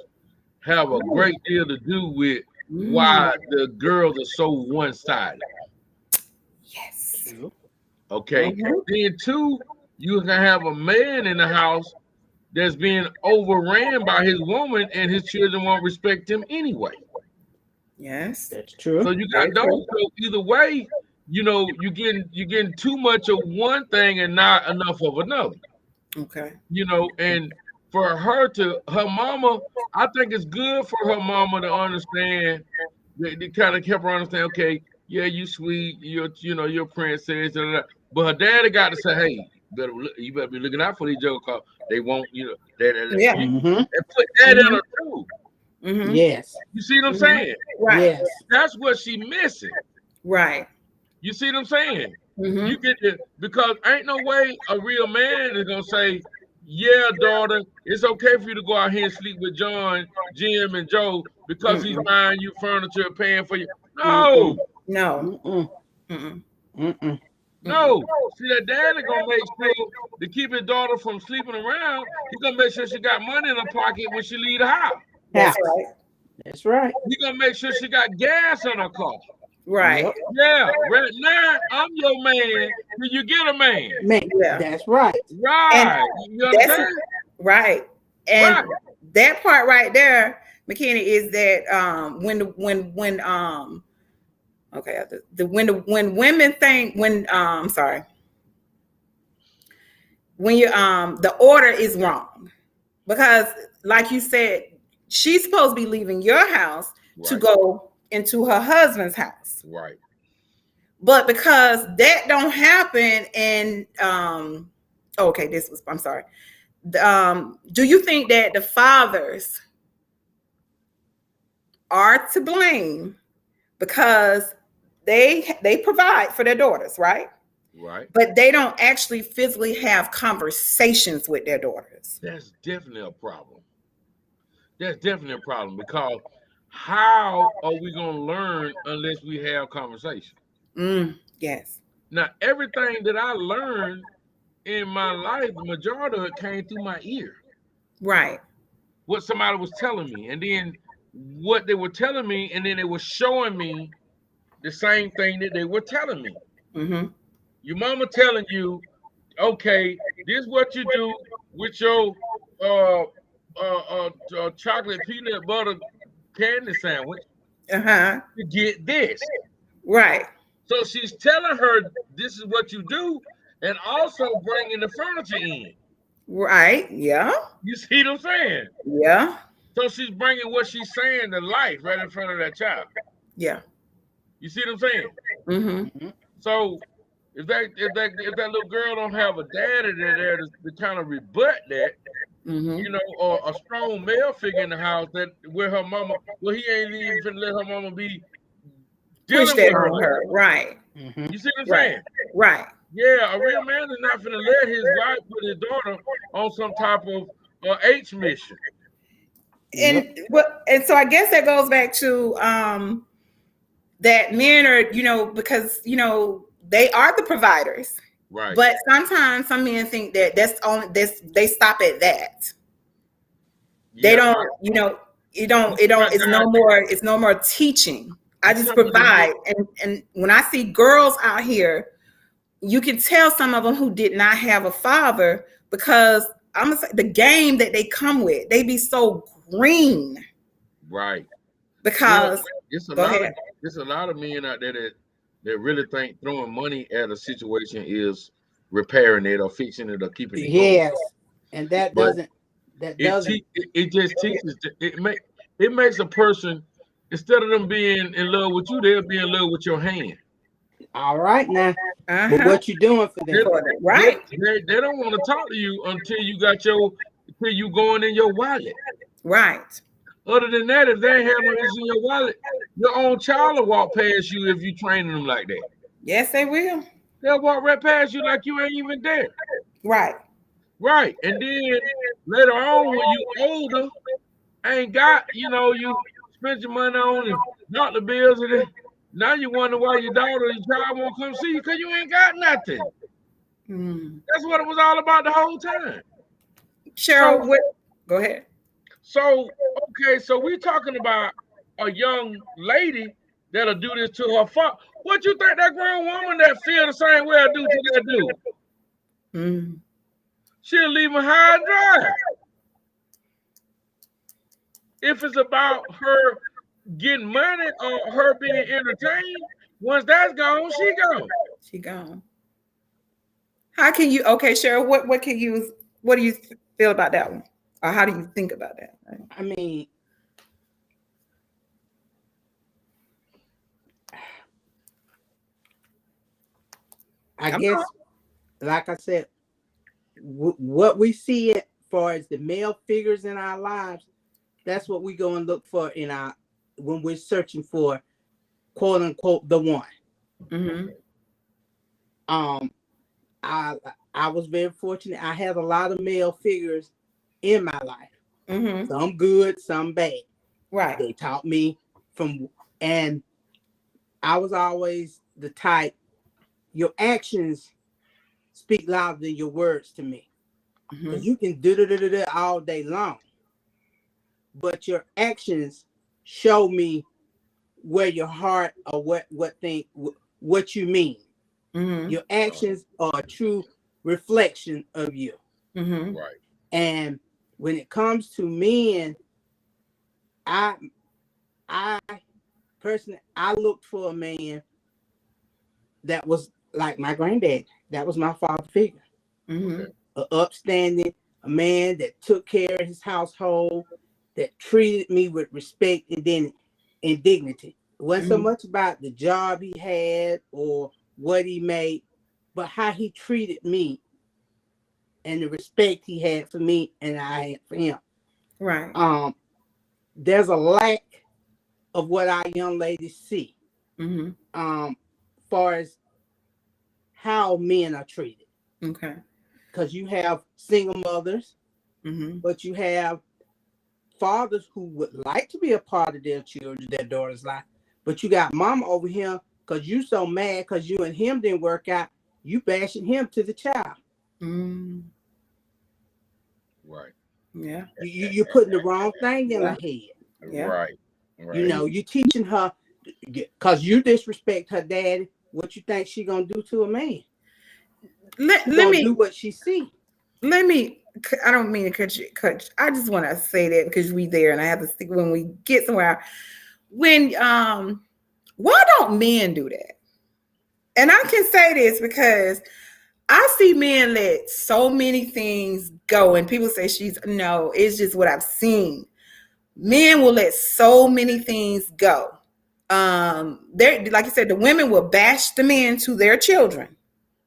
have a great deal to do with Mm. why the girls are so one-sided. Yes. True. Okay. Mhm. Then two, you can have a man in the house that's being overran by his woman, and his children won't respect him anyway. Yes. That's true. So you Very got those. true. So either way, you're getting too much of one thing and not enough of another. Okay. And for her mama, I think it's good for her mama to understand. They kind of help her understand. Okay, yeah, you sweet, you're a princess, da, da, da. But her daddy got to say, hey, you better be looking out for these jokers, 'cause they won't, Yeah. Mm-hmm. and put that in Mm-hmm. her too. Mm-hmm. Yes. You see what I'm Mm-hmm. saying? Right. Yes. That's what she missing. Right. You see what I'm saying? You Mm-hmm. get it because ain't no way a real man is gonna say, "Yeah, daughter, it's okay for you to go out here and sleep with John, Jim, and Joe because he's Mm-mm. buying you furniture, paying for you." Mm-mm. No, No. Mm-mm. Mm-mm. Mm-mm. Mm-mm. no. See, that daddy gonna make sure to keep his daughter from sleeping around. He gonna make sure she got money in her pocket when she leave the house. That's House. right. That's right. He gonna make sure she got gas in her car. Right. Yep. Yeah, right now I'm your man till you get a man. Man, Yeah. that's right. And Right. You that's understand? right. And Right. that part right there, McKinney, is that when okay, when women think I'm sorry, when you the order is wrong, because like you said, she's supposed to be leaving your house to Right. go into her husband's house. Right. But because that don't happen, and okay, I'm sorry. Do you think that the fathers are to blame because they provide for their daughters, right? Right. But they don't actually physically have conversations with their daughters. That's definitely a problem. That's definitely a problem because how are we gonna learn unless we have conversation? Yes. Now, everything that I learned in my life, the majority of it came through my ear. Right. What somebody was telling me, and then what they were telling me, and then they were showing me the same thing that they were telling me. Mm-hmm. Your mama telling you, okay, this is what you do with your uh, chocolate peanut butter candy sandwich Uh-huh. to get this. Right. So she's telling her this is what you do, and also bringing the furniture in. Right. Yeah. You see what I'm saying? Yeah. So she's bringing what she's saying to life right in front of that child. Yeah. You see what I'm saying? Mm-hmm. Mm-hmm. So if that little girl don't have a daddy there to kind of rebut that, Mm-hmm. or a strong male figure in the house that where her mama, well, he ain't even finna let her mama be Push dealing that with her on like her. that. Right. Mm-hmm. You see what I'm Right. saying? Right. Yeah, a real man is not finna let his wife put his daughter on some type of H mission. Yep. And so I guess that goes back to that men are, because they are the providers. Right. But sometimes some men think that that's only this they stop at that. They Yeah. don't, it's no more teaching. I just provide. And when I see girls out here, you can tell some of them who did not have a father because I'm gonna say the game that they come with, they be so green Right. Well, because it's a go lot of ahead. it's a lot of men out there that really think throwing money at a situation is repairing it or fixing it or keeping it going. Yes. And that But doesn't. That doesn't. it just teaches it makes a person, instead of them being in love with you, they'll be in love with your hand. All right now. But Uh-huh. what you doing for They, them? Right. they don't want to talk to you until you going in your wallet. Right. Other than that, if they ain't have no issue in your wallet, your own child will walk past you if you training them like that. Yes, they will. They'll walk right past you like you ain't even there. Right. Right. And then later on, when you older, ain't got, you spent your money on and not the bills and now you wonder why your daughter and your child won't come see you because you ain't got nothing. Mm. That's what it was all about the whole time. So, Cheryl, what? Go ahead. okay, so we talking about a young lady that'll do this to her father. What you think that grown woman that feel the same way I do to that dude? Mm. She'll leave him high and dry. If it's about her getting money or her being entertained, once that's gone, she gone. She gone. How can you? Okay, Cheryl. What can you? What do you feel about that one? Or how do you think about that? I mean, I Come on. guess, like I said, what we see it far as the male figures in our lives, that's what we go and look for in our when we're searching for quote unquote the one. Mm-hmm. Um, I I was very fortunate. I had a lot of male figures in my life. Mm-hmm. Some good, some bad. Right. They taught me from, and I was always the type. Your actions speak louder than your words to me. Mm-hmm. Because you can do all day long, but your actions show me where your heart or what you mean. Mm-hmm. Your actions are a true reflection of you. Mm-hmm. Right. And when it comes to men, I I personally I looked for a man that was like my granddad. That was my father figure. Mm-hmm. Okay. A upstanding, a man that took care of his household, that treated me with respect and dignity. It wasn't so Mm-hmm. much about the job he had or what he made, but how he treated me and the respect he had for me and I had for him. Right. Um, there's a lack of what our young ladies see, Mm-hmm. far as how men are treated. Okay. Because you have single mothers, Mm-hmm. but you have fathers who would like to be a part of their children, their daughter's life. But you got mama over here because you so mad because you and him didn't work out. You bashing him to the child. Mm. Right. Yeah. You're putting the wrong thing in her Yeah. head. Yeah. Right. Right. You teaching her because you disrespect her daddy. What you think she gonna do to a man? Let, She let gonna me do what she see. let me I don't mean to cut I just want to say that because we there and I have to stick when we get somewhere. When why don't men do that? And I can say this because I see men let so many things go, and people say she's no, it's just what I've seen. Men will let so many things go. They're like you said, the women will bash the men to their children.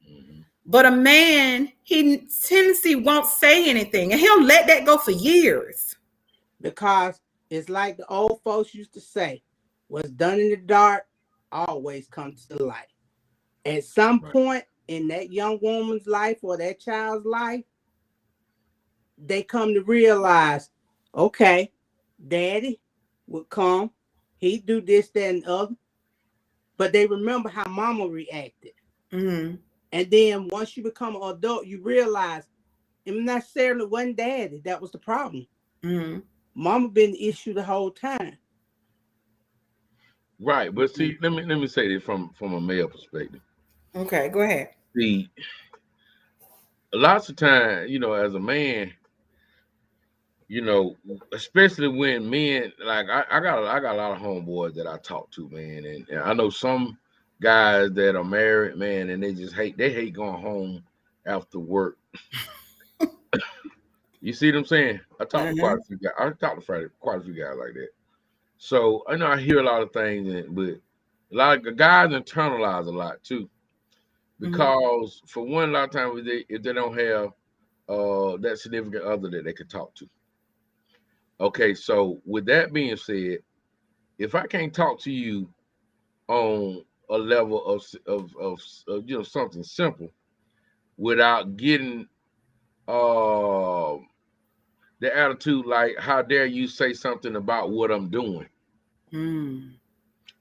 Hmm. But a man, he tendency won't say anything, and he'll let that go for years. Because it's like the old folks used to say, what's done in the dark always comes to the light. At some Right. point in that young woman's life or that child's life, they come to realize, okay, daddy would come, he'd do this, that, and the other. But they remember how mama reacted. Mm-hmm. And then once you become an adult, you realize it necessarily wasn't daddy that was the problem. Mm-hmm. Mama been the issue the whole time. Right. But see, let me say this from a male perspective. Okay, go ahead. See, lots of time, as a man, you know, especially when men like I got a lot of homeboys that I talk to, man, and I know some guys that are married, man, and they hate going home after work. You see what I'm saying? I talk to quite Uh-huh. a few guys. I talk to quite a few guys like that. So I know I hear a lot of things, but a lot of guys internalize a lot too, Mm-hmm. because for one, a lot of times if they don't have that significant other that they could talk to. Okay, so with that being said, if I can't talk to you on a level of something simple without getting uh, the attitude like, how dare you say something about what I'm doing? Mm.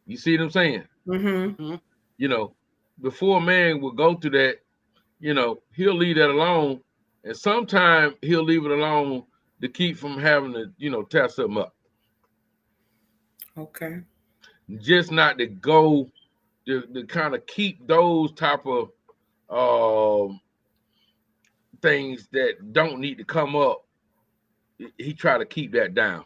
You see what I'm saying? Mm-hmm. Mm-hmm. You know, before a man will go through that, he'll leave that alone. And sometimes he'll leave it alone to keep from having to, tear something up. Okay. Just not to go to kind of keep those type of um things that don't need to come up. He try to keep that down.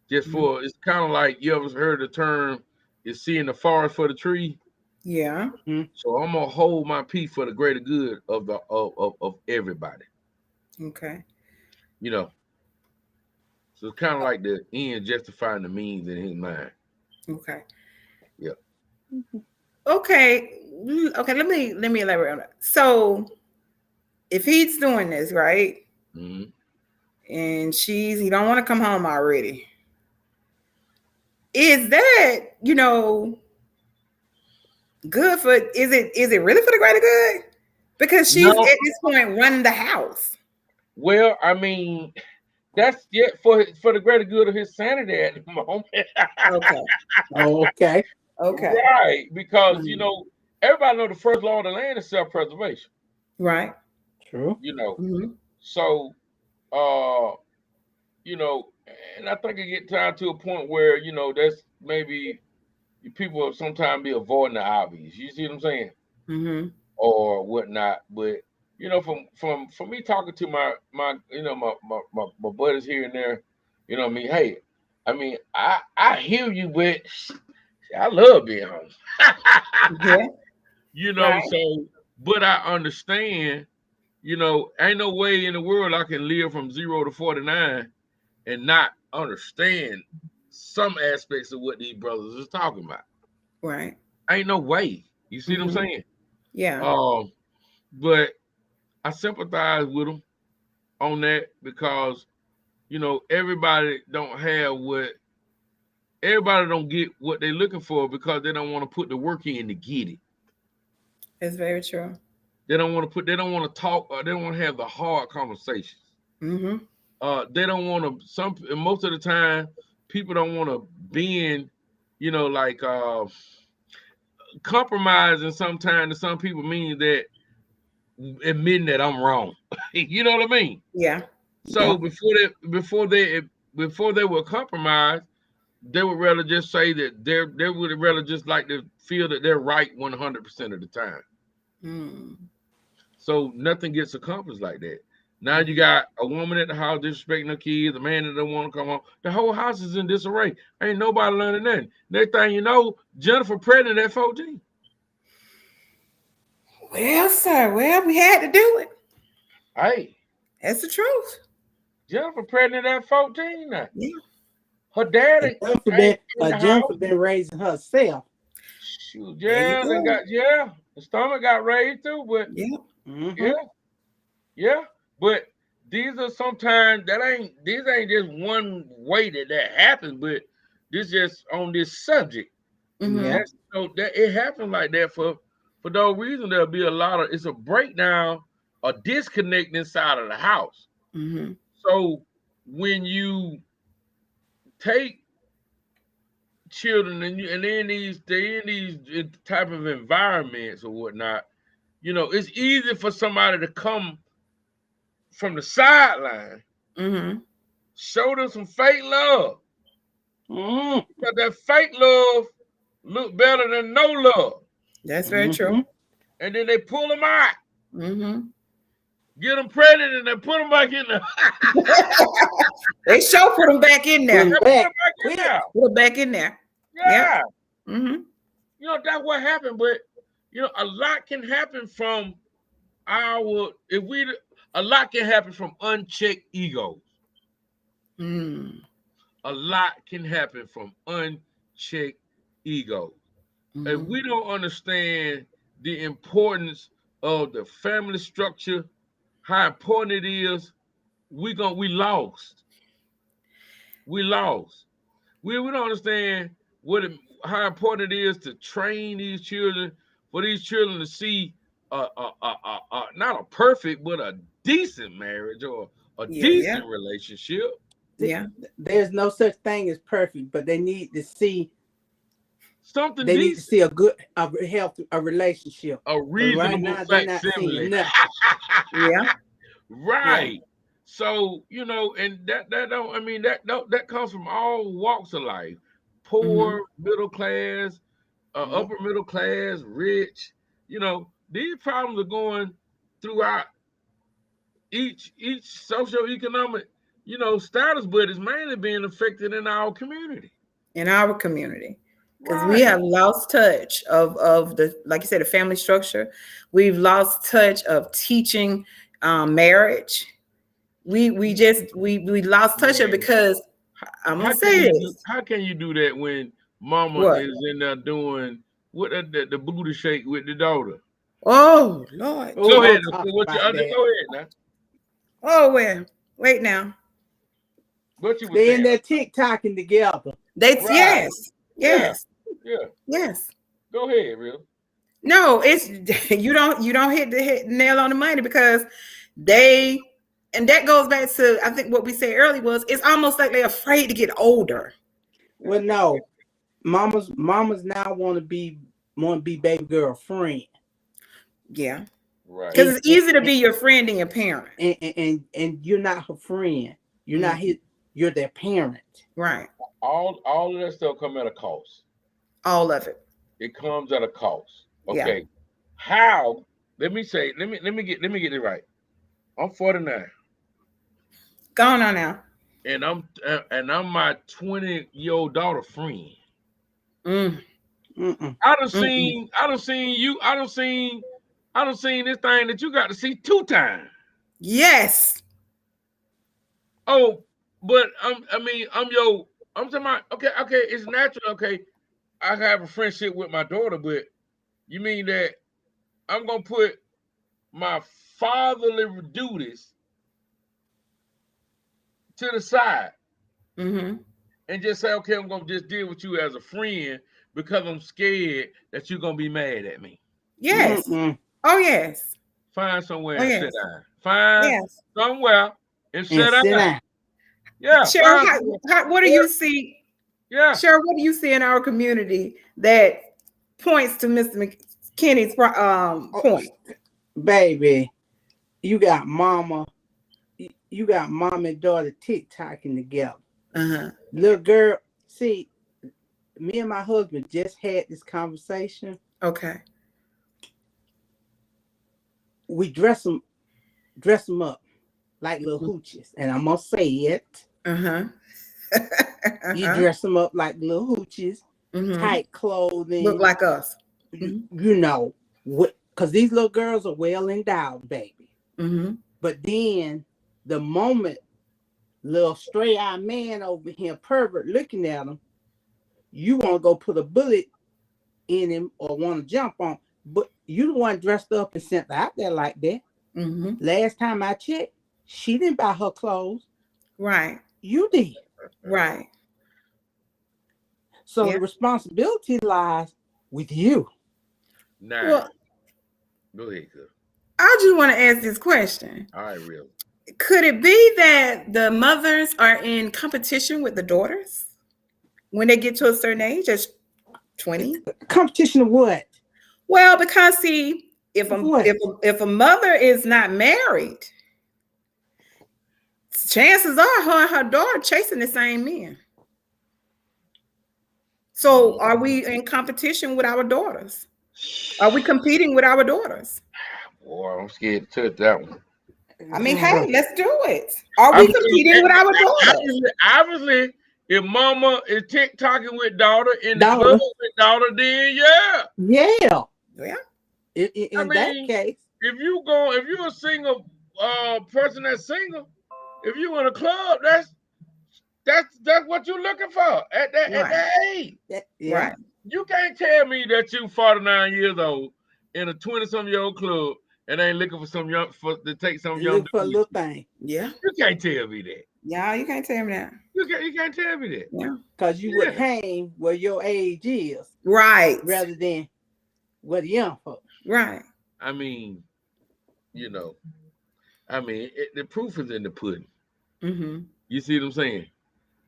Just Mhm. for it's kind of like you ever heard the term is seeing the forest for the tree. Yeah. Mm-hmm. So I'm gonna hold my peace for the greater good of the of everybody. Okay. You know, so it's kind of like the end justifying the means in his mind. Okay. Yeah. Okay. Okay. Let me elaborate on that. So if he's doing this right, Mm-hmm. and he don't want to come home already, is that good for? Is it really for the greater good? Because she's at No, this point running the house. well, I mean, that's yet for the greater good of his sanity at the moment. Okay. Okay. Okay. Right, because Mhm. everybody know the first law of the land is self-preservation. Right. True. You know, Mm-hmm. so uh, you know, and I think it get time to a point where that's maybe people sometimes be avoiding the obvious. You see what I'm saying, Mm-hmm. or whatnot. But from me talking to my buddies here and there, what I mean. Hey, I mean, I hear you, but I love being home. Yeah. Right. So, but I understand, ain't no way in the world I can live from 0 to 49 and not understand some aspects of what these brothers is talking about. Right. Ain't no way. You see what I'm Mm-hmm. saying? Yeah. Um, but I sympathize with them on that because, everybody don't have what everybody don't get what they're looking for because they don't want to put the work in to get it. It's very true. They don't want to talk, or they don't want to have the hard conversations. Mm-hmm. They don't want to. Most of the time, people don't want to bend. Like compromising. Sometimes to some people means that admitting that I'm wrong. You know what I mean? Yeah. Yeah. So before they were compromised, they would rather just say that they would rather just like to feel that they're right 100% of the time. Mm. So nothing gets accomplished like that. Now you Mm-hmm. got a woman at the house disrespecting her kids, a man that don't want to come home. The whole house is in disarray. Ain't nobody learning nothing. Next thing you know, Jennifer pregnant at 14. Well, sir. Well, we had to do it. Hey, That's the truth. Jennifer pregnant at 14 now. Yeah. Her daddy ain't in the Jennifer house. been raising herself. Shoot, There you yeah, they go. got the stomach got raised too, but Yeah. Mm-hmm. yeah, yeah. But these are sometimes these ain't just one way that happens, but this just on this subject. Mm-hmm. Yeah. That's that it happens like that for those reasons. There'll be a lot of it's a breakdown, a disconnect inside of the house. Mm-hmm. So when you take children and they're in these type of environments or whatnot, it's easy for somebody to come from the sideline, Mm-hmm. show them some fake love, Mm-hmm. but that fake love look better than no love, That's very true. Mm-hmm. and then they pull them out, Mm-hmm. get them pregnant, and then put them back in there. They sure put them back in Put there. them They put them back back in quick. there. Put them back in there. Yep. Yeah, Mm-hmm. that's what happened. But a lot can happen from our if we a lot can happen from unchecked egos. Mm. A lot can happen from unchecked egos. If Mm-hmm. we don't understand the importance of the family structure, how important it is, we lost. We lost. We don't understand how important it is to train these children for these children to see not a perfect but a decent marriage or a Yeah, yeah, decent relationship. yeah. There's no such thing as perfect, but they need to see Something they need to decent, see a healthy a relationship. a Because right reasonable now they're not facsimile. seeing nothing. Yeah, yeah. Right. So, and that don't I mean that comes from all walks of life. Mm-hmm. Poor, middle class, Mhm. upper middle class, rich. These problems are going throughout each socioeconomic, status, but it's mainly being affected in our community. In our community, because we Right. have lost touch of the, like you said, the family structure. We've lost touch of teaching marriage. We lost touch of, Man, because I'm gonna how can say you do this. how can you do that when mama What? is in there doing what the booty shake with the daughter? Oh Lord. Oh, Go ahead. don't talk What you about go that. ahead now. Oh well. Wait now. What you were They in saying? there TikToking together. That's Right. yes, Yeah. yes, Yeah. yes. Go ahead, real. No, it's you don't hit the nail on the money, because they, and that goes back to, I think what we said earlier, was it's almost like they're afraid to get older. Well, no, mamas now want to be baby girl friend, Yeah. Right. Because and it's easy to be your friend than your parent. and you're not her friend. You're not Mhm. his. You're their parent. Right. All of that stuff come at a cost. All of it. It comes at a cost. Yeah. Okay. How? Let me get it right. I'm 49, Go on now. and I'm my 20-year-old daughter friend. Mm, Mm-mm. mm-mm. I don't seen this thing that you got to see 2 times. Yes. Oh, but I'm talking about, okay, it's natural. Okay, I have a friendship with my daughter, but you mean that I'm gonna put my fatherly duties to the side Mm-hmm. and just say, okay, I'm gonna just deal with you as a friend because I'm scared that you're gonna be mad at me. Yes. Mm-mm. Oh yes. Find somewhere Oh and sit yes. down. Find Yes. somewhere and And sit sit down. down. Yeah, Cheryl, find somewhere. what do you see? Yeah. Cheryl, what do you see in our community that points to Mr. McKinney's Oh, point? baby, you got mama. You got mom and daughter TikToking together. Uh-huh. Little girl, see, me and my husband just had this conversation. Okay. We dress them up like little hoochies, and I'm gonna say it. Uh-huh. You Uh-huh. dress them up like little hoochies, Mm-hmm. tight Look clothing. like us. You, Mm-hmm. you know what? Because these little girls are well endowed, baby. Mm-hmm. But then the moment little stray-eyed man over here, pervert, looking at him, you want to go put a bullet in him or want to jump on. But you the one dressed up and sent out there like that. Mm-hmm. Last time I checked, she didn't buy her clothes. Right. You did. Right. So Yeah. the responsibility lies with you. Now, Well, go ahead, cuz. I just want to ask this question. All right, real. Could it be that the mothers are in competition with the daughters when they get to a certain age, as 20? Competition of what? Well, because see, if Of a what? if a mother is not married, chances are her and her daughter chasing the same men. So are we in competition with our daughters? Are we competing with our daughters? Boy, I'm scared to touch that one. I mean, hey, let's do it. Are I we mean, competing with our daughters? obviously, if mama is TikToking with daughter in the club Daughter. with daughter, then yeah. Yeah. Yeah. I In that mean, case, if you're a single person that's single, if you in a club, that's what you're looking for at Right. that age. yeah. Right. You can't tell me that you 49 years old in a 20-some-year-old club and ain't looking for to take some young Look dude for a with little you. thing. Yeah. You can't tell me that. Yeah. You can't tell me that. You can't tell me that. Yeah. Because you would Yeah. hang where your age is Right. rather than where the young folks. Right. I mean, you know, I mean, the proof is in the pudding. Mm-hmm. You see what I'm saying?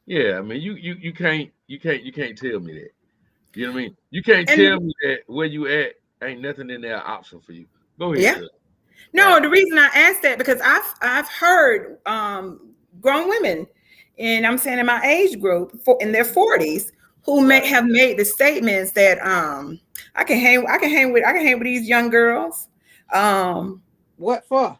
Yeah, I mean, you can't tell me that. You know what I mean? You can't And tell me that where you at ain't nothing in there option for you. Go ahead, yeah, cuz. no, Right. the reason I asked that because I've heard grown women, and I'm saying in my age group in their 40s who may Right. have made the statements that I can hang with these young girls. Um, What for?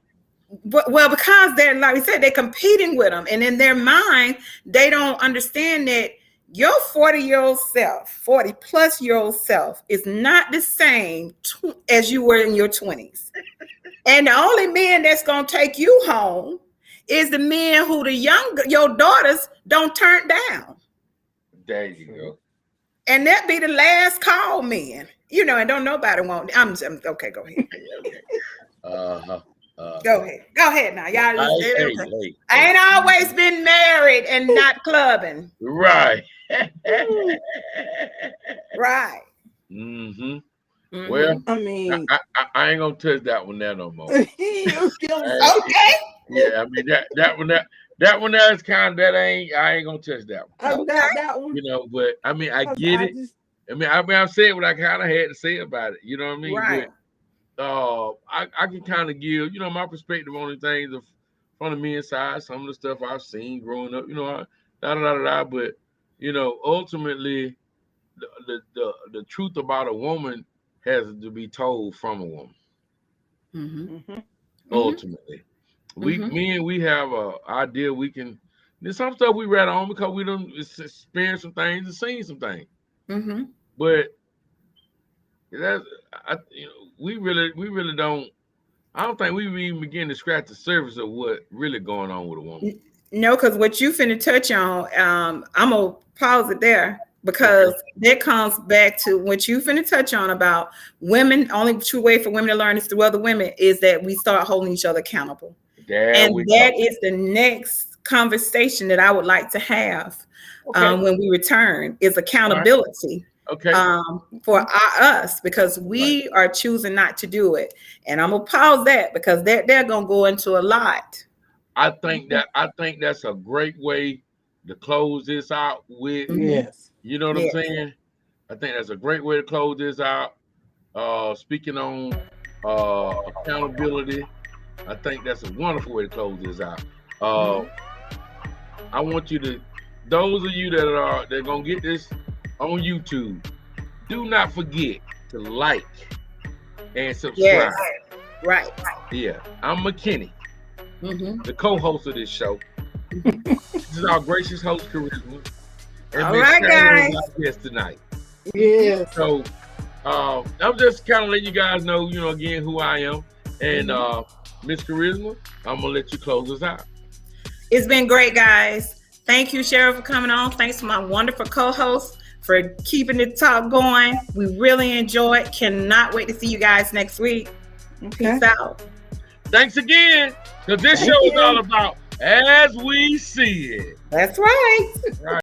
but well, because they're like we said, they're competing with them, and in their mind, they don't understand that your 40-year-old self, 40-plus-year-old self, is not the same as you were in your 20s. And the only men that's gonna take you home is the men who your daughters don't turn down. There you go. And that be the last call men. And don't nobody want. Okay, go ahead. Okay. Uh-huh. Go Uh-huh. ahead. Go ahead now. Y'all just Hey, okay. hey, I hey. ain't always been married and not clubbing. Right. Right. Mm-hmm. Well, Mm-hmm. I I, mean, I, I ain't gonna touch that one there no more. you still I- say, Okay. yeah, I mean that one there is kind of that I ain't gonna touch that one. Okay. that one. But I mean I 'Cause get I it. just, I said what I kind of had to say about it. You know what I mean? Right. But I can kind of give my perspective on the things from the men's side. Some of the stuff I've seen growing up. Da da da da. Da, but ultimately, the truth about a woman has to be told from a woman. Mm-hmm. mhm. Mm-hmm. Ultimately, Mm-hmm. we have a idea we can. There's some stuff we read on because we don't experience some things and seen some things. Mm-hmm. But that's we really don't. I don't think we even begin to scratch the surface of what really going on with a woman. No, because what you finna touch on, I'm gonna pause it there Okay, because that comes back to what you finna touch on about women. Only true way for women to learn is through other women is that we start holding each other accountable. there And we that go. is the next conversation that I would like to have Okay, when we return is all right. accountability Okay, for us because right. we are choosing not to do it. And I'm gonna pause that because they're gonna go into a lot. I think that's a great way to close this out with. Hmm. Yes. You know what I'm Yeah. saying? I think that's a great way to close this out. Speaking on accountability, I think that's a wonderful way to close this out. Uh, Mhm. I want you to, those of you that are gonna get this on YouTube, do not forget to like and Yes. subscribe. Right. Yeah, I'm McKinney, Hmm. the co-host of this show. This is our gracious host, Charisma, and All Miss right, Sharon is guys. our guest tonight. Hmm. Yes. So I'm just kind of letting you guys know, again who I am. And Hmm. Miss Charisma, I'm gonna let you close us out. It's been great, guys. Thank you, Cheryl, for coming on. Thanks to my wonderful co-host for keeping the talk going. We really enjoy it. Cannot wait to see you guys next week. Okay. Peace out. Thanks again, because this Thank show is all you. about as we see it. That's right. Right.